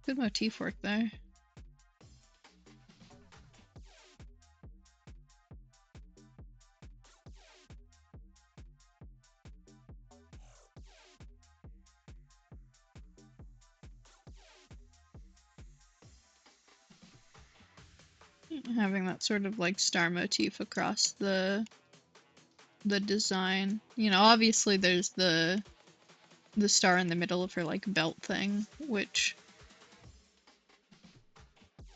[SPEAKER 1] Good motif work there. Having that sort of like star motif across the design. You know, obviously there's the star in the middle of her like belt thing, which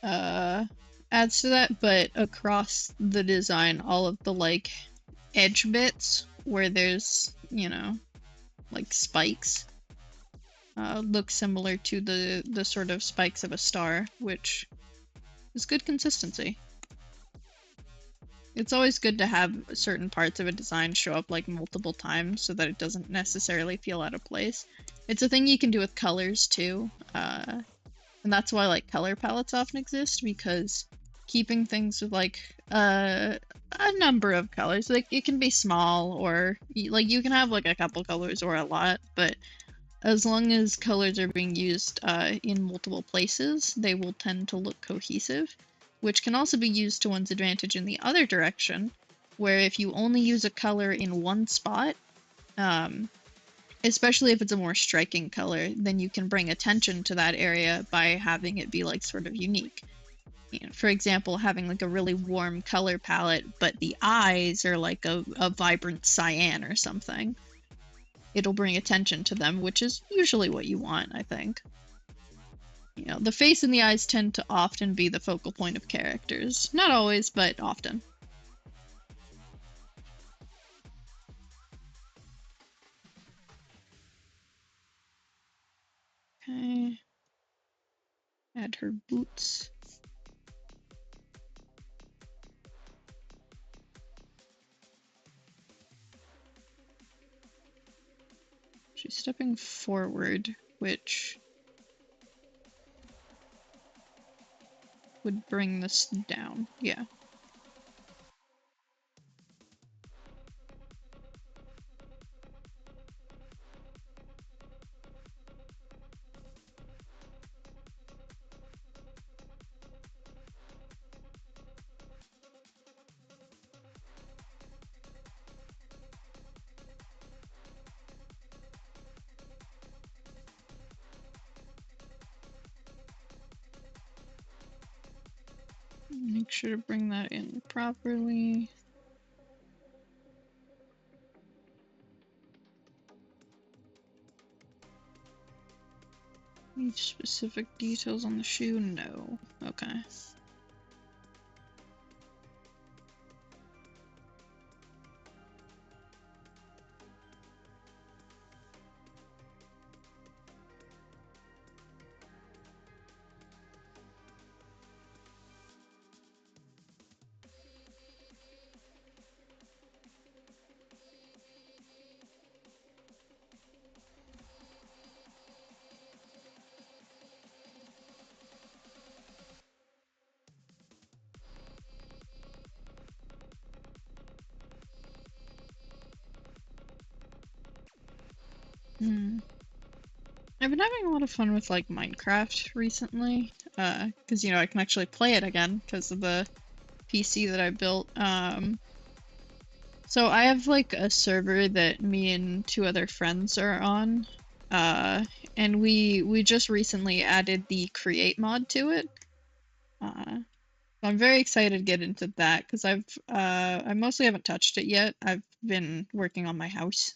[SPEAKER 1] adds to that, but across the design, all of the like edge bits where there's, you know, like spikes look similar to the sort of spikes of a star, which is good consistency. It's always good to have certain parts of a design show up like multiple times so that it doesn't necessarily feel out of place. It's a thing you can do with colors too, and that's why like color palettes often exist, because keeping things with like a number of colors, like it can be small or like you can have like a couple colors or a lot, but as long as colors are being used in multiple places, they will tend to look cohesive. which can also be used to one's advantage in the other direction, where if you only use a color in one spot, especially if it's a more striking color, then you can bring attention to that area by having it be like sort of unique. You know, for example, having like a really warm color palette, but the eyes are like a vibrant cyan or something. It'll bring attention to them, which is usually what you want, I think. You know, the face and the eyes tend to often be the focal point of characters. Not always, but often. Okay. Add her boots. She's stepping forward, which would bring this down. Yeah. Make sure to bring that in properly. Any specific details on the shoe? No. Okay. I've been having a lot of fun with like Minecraft recently, because you know I can actually play it again because of the PC that I built. So I have like a server that me and two other friends are on, and we just recently added the create mod to it. So I'm very excited to get into that because I mostly haven't touched it yet. I've been working on my house.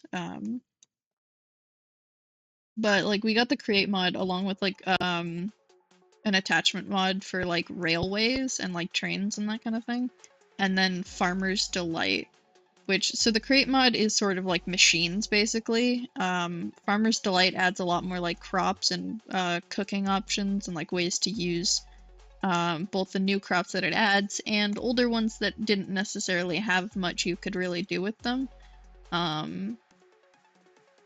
[SPEAKER 1] But like we got the create mod along with like an attachment mod for like railways and like trains and that kind of thing. And then Farmer's Delight, which so the create mod is sort of like machines basically. Farmer's Delight adds a lot more like crops and cooking options and like ways to use both the new crops that it adds and older ones that didn't necessarily have much you could really do with them.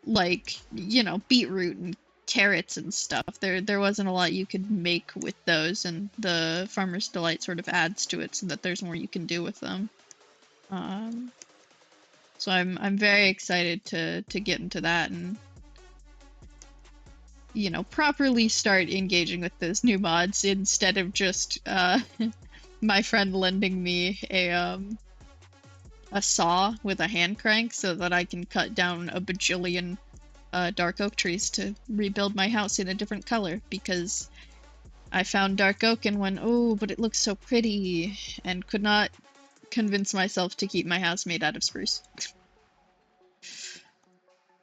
[SPEAKER 1] Like, you know, beetroot and carrots and stuff. There wasn't a lot you could make with those, and the Farmer's Delight sort of adds to it so that there's more you can do with them. So I'm very excited to get into that and you know properly start engaging with those new mods instead of just my friend lending me a saw with a hand crank so that I can cut down a bajillion dark oak trees to rebuild my house in a different color because I found dark oak and went, oh, but it looks so pretty, and could not convince myself to keep my house made out of spruce.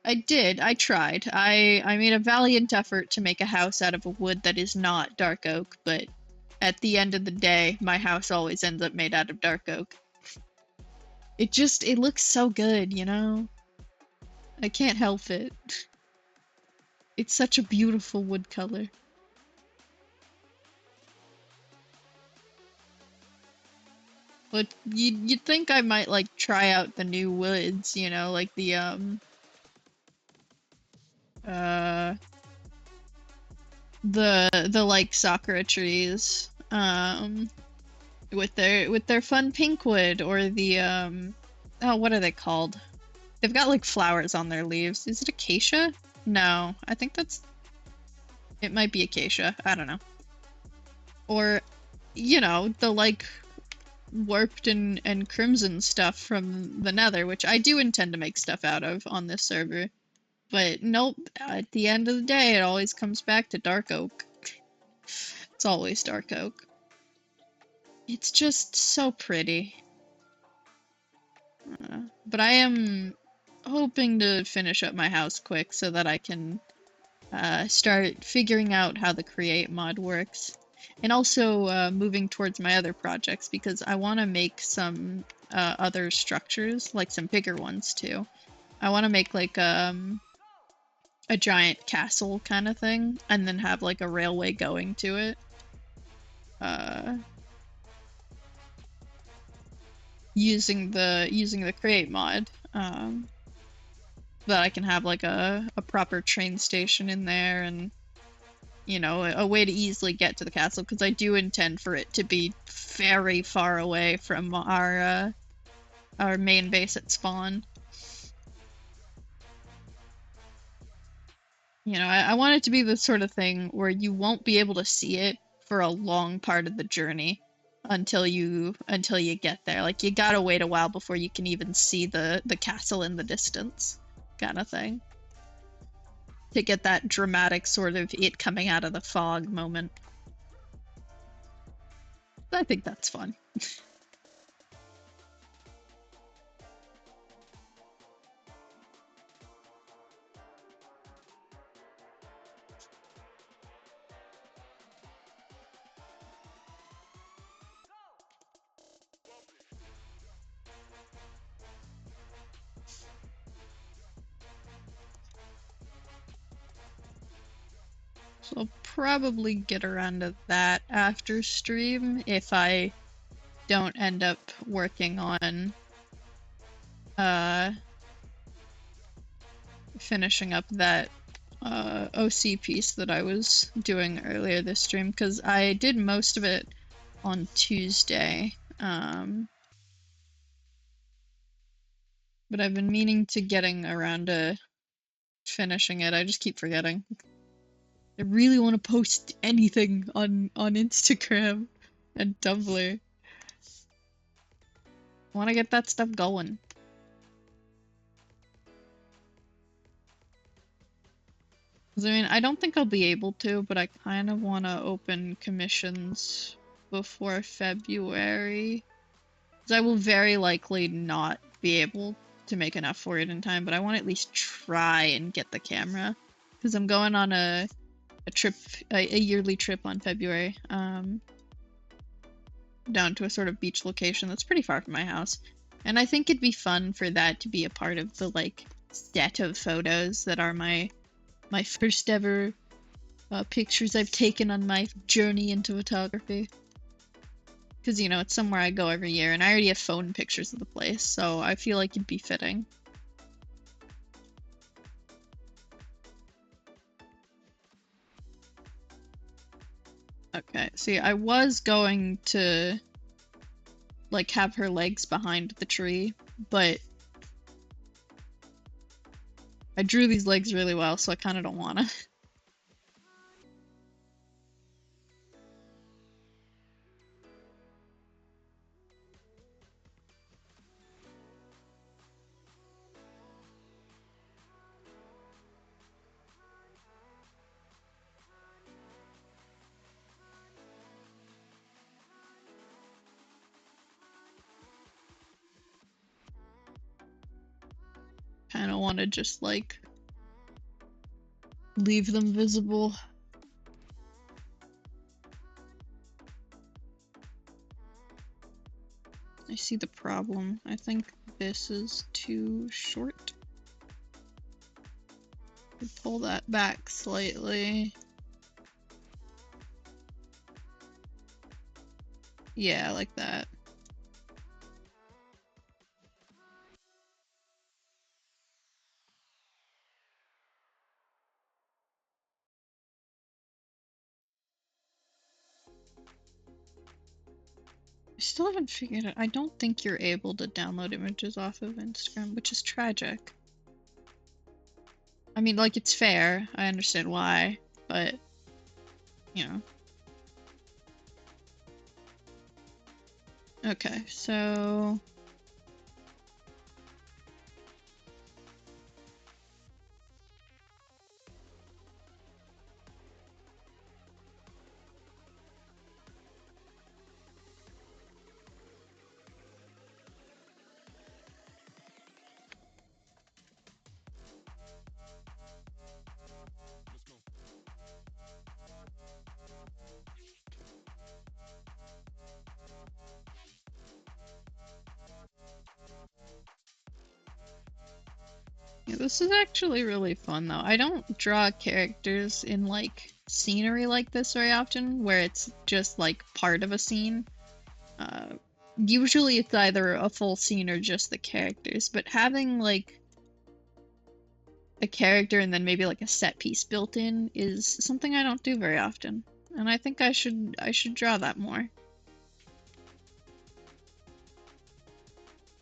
[SPEAKER 1] I did. I tried. I made a valiant effort to make a house out of a wood that is not dark oak, but at the end of the day, my house always ends up made out of dark oak. It looks so good, you know? I can't help it. It's such a beautiful wood color. But you'd think I might like try out the new woods, you know, like the the like sakura trees with their fun pink wood, or the oh, what are they called? They've got like flowers on their leaves. Is it acacia? No, I think it might be acacia. I don't know. Or you know, the like warped and crimson stuff from the Nether, which I do intend to make stuff out of on this server. But nope, at the end of the day, it always comes back to dark oak. It's always dark oak. It's just so pretty. But I am hoping to finish up my house quick so that I can start figuring out how the create mod works. And also moving towards my other projects because I want to make some other structures, like some bigger ones too. I want to make like a giant castle kind of thing and then have like a railway going to it. Using the create mod. That I can have like a proper train station in there and, you know, a way to easily get to the castle, because I do intend for it to be very far away from our main base at spawn. You know, I want it to be the sort of thing where you won't be able to see it for a long part of the journey until you get there. Like, you gotta wait a while before you can even see the castle in the distance, kind of thing. To get that dramatic sort of it coming out of the fog moment. I think that's fun. So I'll probably get around to that after stream if I don't end up working on finishing up that OC piece that I was doing earlier this stream, because I did most of it on Tuesday. But I've been meaning to getting around to finishing it. I just keep forgetting. I really want to post anything on Instagram and Tumblr. I want to get that stuff going. I mean, I don't think I'll be able to, but I kind of want to open commissions before February. Because I will very likely not be able to make enough for it in time, but I want to at least try and get the camera. Because I'm going on a trip, a yearly trip on February, down to a sort of beach location that's pretty far from my house. And I think it'd be fun for that to be a part of the, like, set of photos that are my first ever pictures I've taken on my journey into photography. Because, you know, it's somewhere I go every year, and I already have phone pictures of the place, so I feel like it'd be fitting. Okay, see, I was going to, like, have her legs behind the tree, but I drew these legs really well, so I kind of don't want to. Kind of want to just, like, leave them visible. I see the problem. I think this is too short. Pull that back slightly. Yeah, like that. I still haven't figured out. I don't think you're able to download images off of Instagram, which is tragic. I mean, like, it's fair. I understand why, but, you know. Okay, so yeah, this is actually really fun though. I don't draw characters in like scenery like this very often, where it's just like part of a scene. Uh, Usually it's either a full scene or just the characters, but having like a character and then maybe like a set piece built in is something I don't do very often. And I think I should draw that more.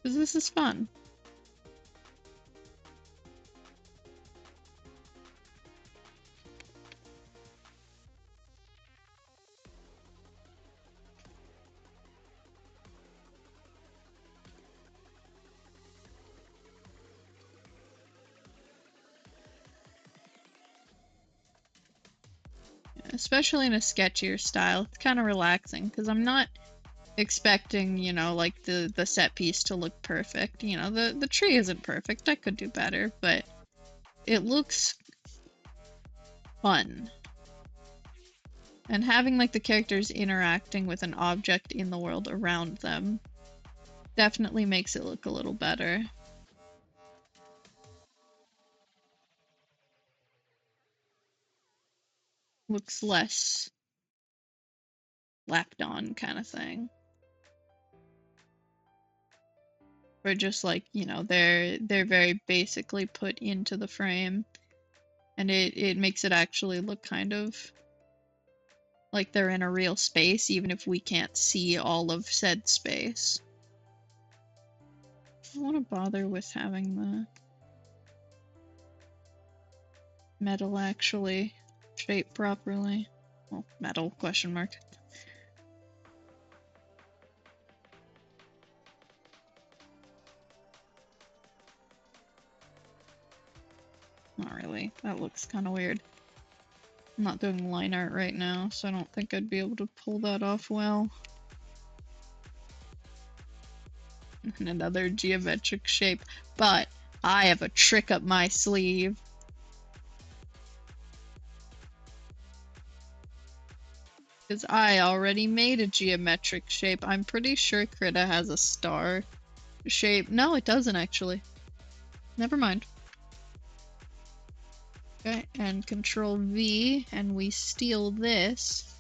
[SPEAKER 1] Because this is fun. Especially in a sketchier style. It's kind of relaxing because I'm not expecting, you know, like the set piece to look perfect. You know, the tree isn't perfect. I could do better, but it looks fun. And having like the characters interacting with an object in the world around them definitely makes it look a little better. Looks less lapped on kind of thing. Or just like, you know, they're very basically put into the frame, and it makes it actually look kind of like they're in a real space, even if we can't see all of said space. I don't want to bother with having the metal actually shaped properly. Well, metal, question mark. Not really. That looks kind of weird. I'm not doing line art right now, so I don't think I'd be able to pull that off well. And another geometric shape, but I have a trick up my sleeve. Because I already made a geometric shape. I'm pretty sure Krita has a star shape. No, it doesn't actually. Never mind. Okay, and Control V, and we steal this.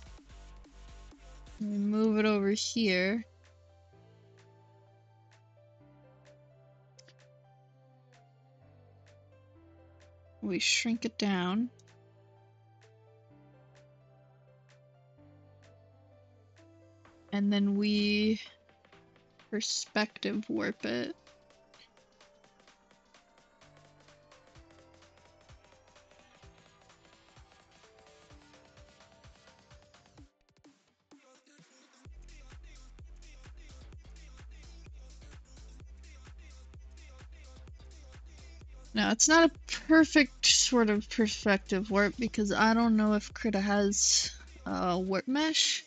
[SPEAKER 1] We move it over here. We shrink it down. And then we perspective warp it. Now, it's not a perfect sort of perspective warp because I don't know if Krita has warp mesh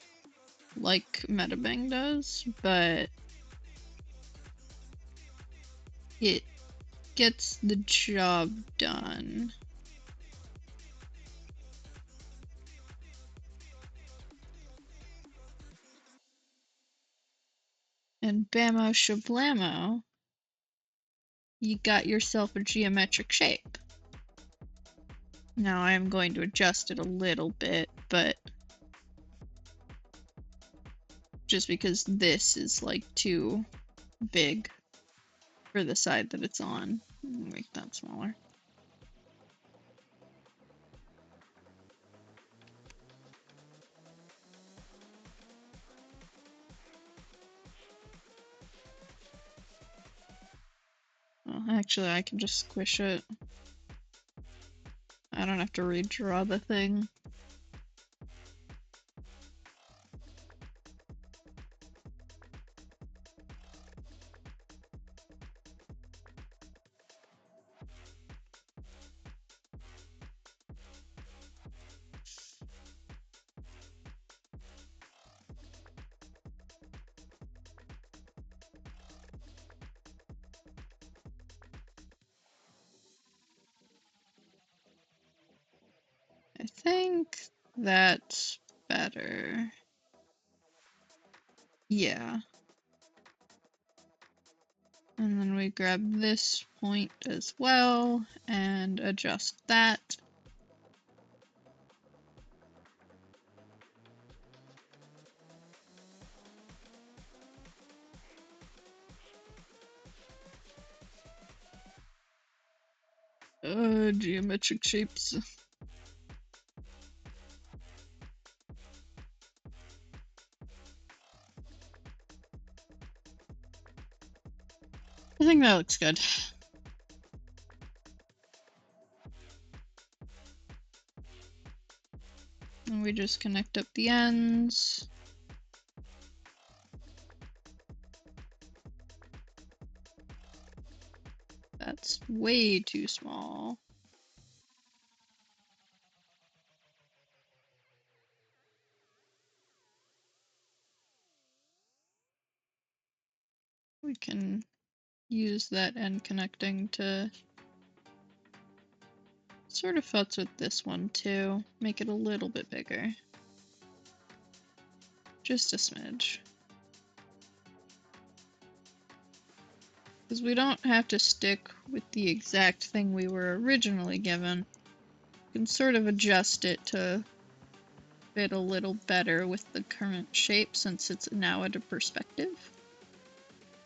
[SPEAKER 1] like Metabang does, but it gets the job done. And bammo shablamo, you got yourself a geometric shape. Now I'm going to adjust it a little bit, but just because this is like too big for the side that it's on. Make that smaller. Well, actually, I can just squish it. I don't have to redraw the thing. think that's better. Yeah. And then we grab this point as well and adjust that. Geometric shapes. I think that looks good. And we just connect up the ends. That's way too small. We can use that end connecting to sort of futz with this one too. Make it a little bit bigger. Just a smidge. Because we don't have to stick with the exact thing we were originally given. We can sort of adjust it to fit a little better with the current shape since it's now at a perspective.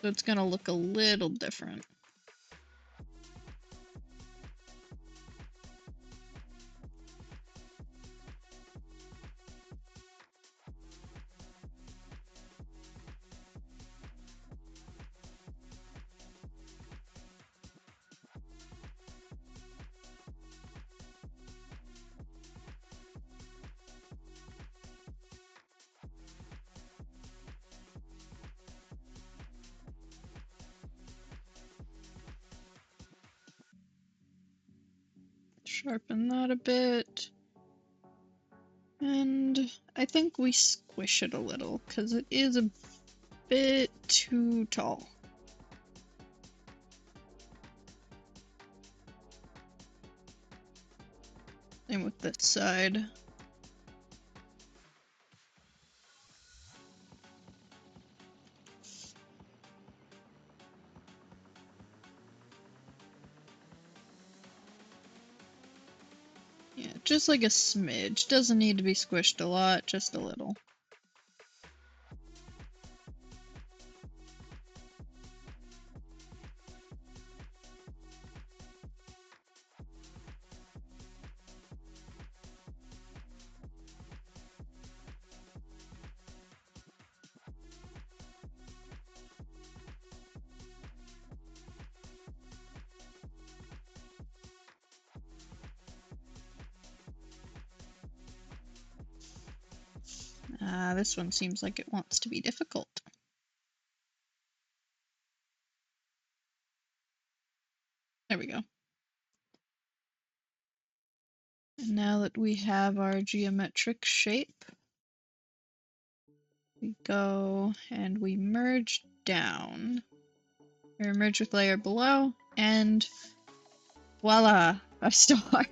[SPEAKER 1] So it's gonna look a little different. Sharpen that a bit. And I think we squish it a little because it is a bit too tall. Same with this side. Yeah, just like a smidge. Doesn't need to be squished a lot, just a little. This one seems like it wants to be difficult. There we go. And now that we have our geometric shape, we go and we merge down. Or merge with layer below, and voila! A star!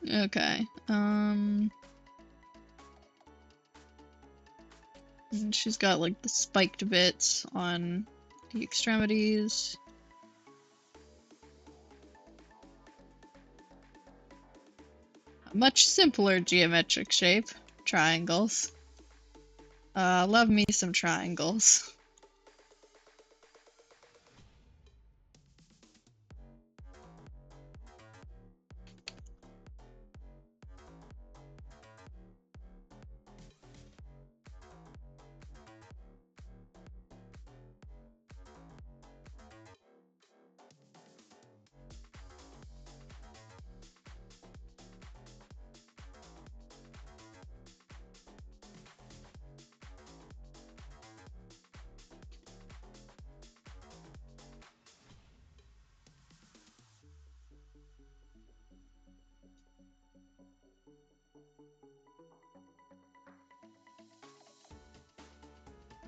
[SPEAKER 1] Okay, and she's got like the spiked bits on the extremities. A much simpler geometric shape. Triangles. Love me some triangles.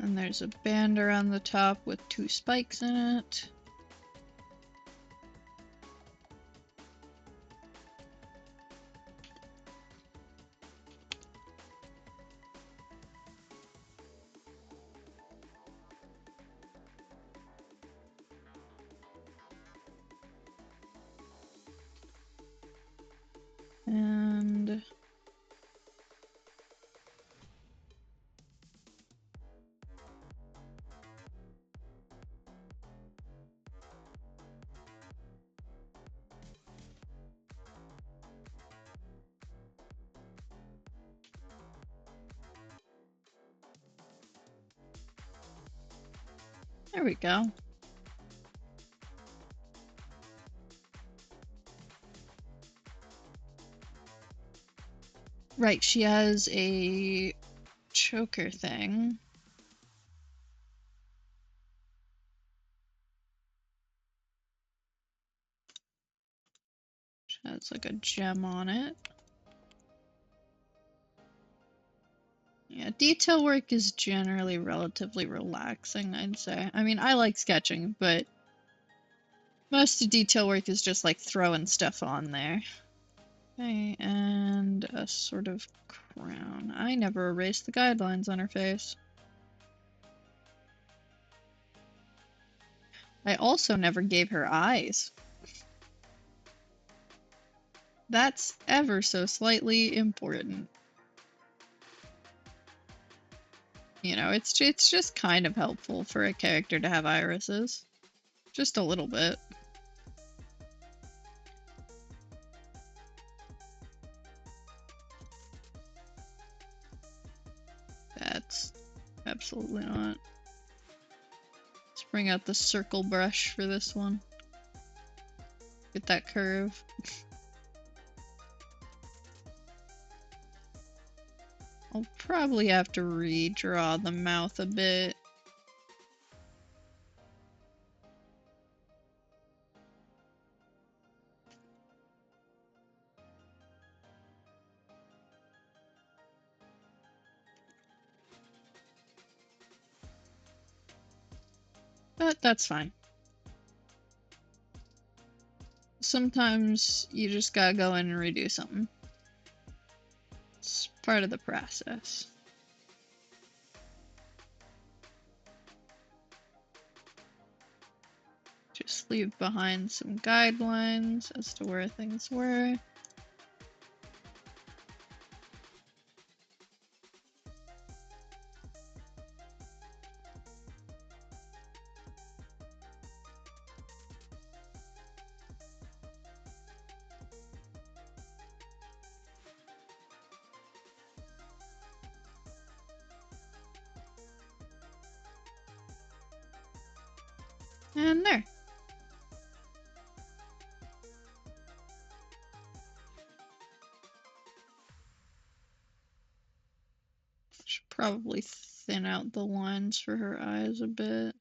[SPEAKER 1] And there's a band around the top with 2 spikes in it. There we go. Right, she has a choker thing. She has like a gem on it. Yeah, detail work is generally relatively relaxing, I'd say. I mean, I like sketching, but most of detail work is just like throwing stuff on there. Okay, and a sort of crown. I never erased the guidelines on her face. I also never gave her eyes. That's ever so slightly important. You know, it's just kind of helpful for a character to have irises. Just a little bit. That's absolutely not. Let's bring out the circle brush for this one. Get that curve. I'll probably have to redraw the mouth a bit. But that's fine. Sometimes you just gotta go in and redo something. It's part of the process. Just leave behind some guidelines as to where things were. And there. Should probably thin out the lines for her eyes a bit.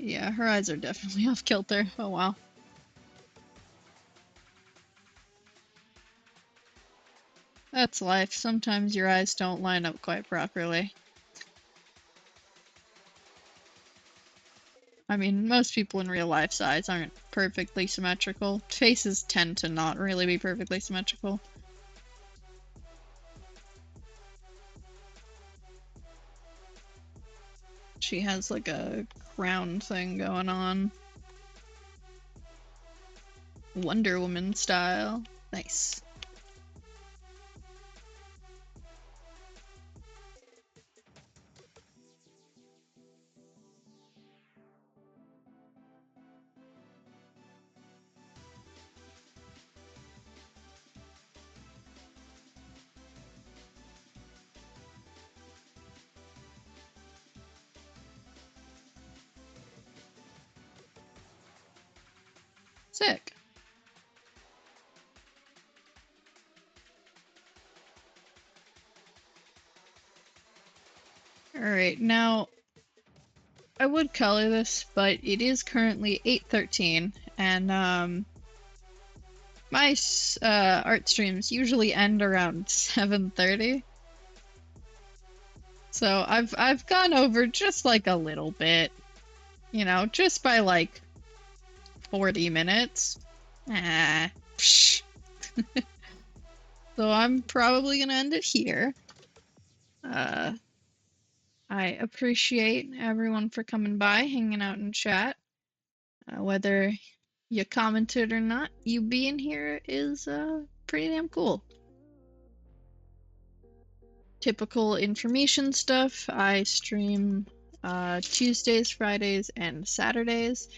[SPEAKER 1] Yeah, her eyes are definitely off kilter. Oh wow. That's life. Sometimes your eyes don't line up quite properly. I mean, most people in real life's eyes aren't perfectly symmetrical. Faces tend to not really be perfectly symmetrical. She has like a crown thing going on. Wonder Woman style. Nice. Sick. Alright, now I would color this, but it is currently 8:13, and my art streams usually end around 7:30. So I've gone over just like a little bit, you know, just by like 40 minutes. Ah, psh. So I'm probably gonna end it here. I appreciate everyone for coming by, hanging out in chat. Whether you commented or not, you being here is pretty damn cool. Typical information stuff. I stream Tuesdays, Fridays, and Saturdays.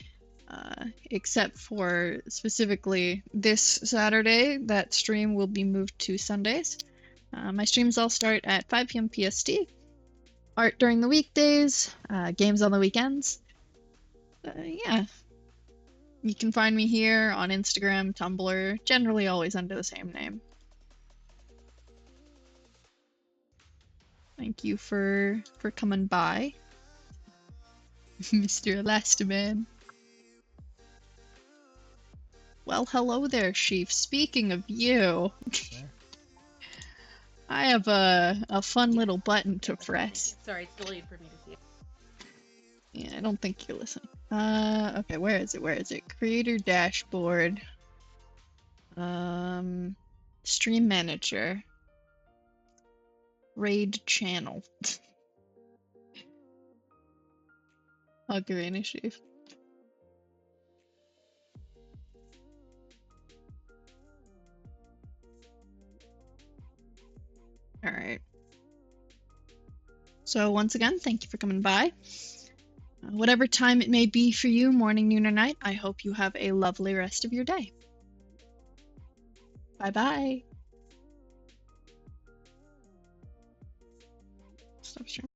[SPEAKER 1] Except for specifically this Saturday, that stream will be moved to Sundays. My streams all start at 5 p.m. PST. Art during the weekdays, games on the weekends. Yeah. You can find me here on Instagram, Tumblr, generally always under the same name. Thank you for coming by, Mr. Elastiman. Well, hello there, Sheaf. Speaking of you, I have a fun little button to press.
[SPEAKER 2] Sorry, it's delayed for me to see it.
[SPEAKER 1] Yeah, I don't think you're listening. Okay, where is it? Where is it? Creator dashboard. Stream manager. Raid channel. Ocarina Sheaf. Alright. So once again, thank you for coming by. Whatever time it may be for you, morning, noon, or night, I hope you have a lovely rest of your day. Bye-bye. Stop streaming.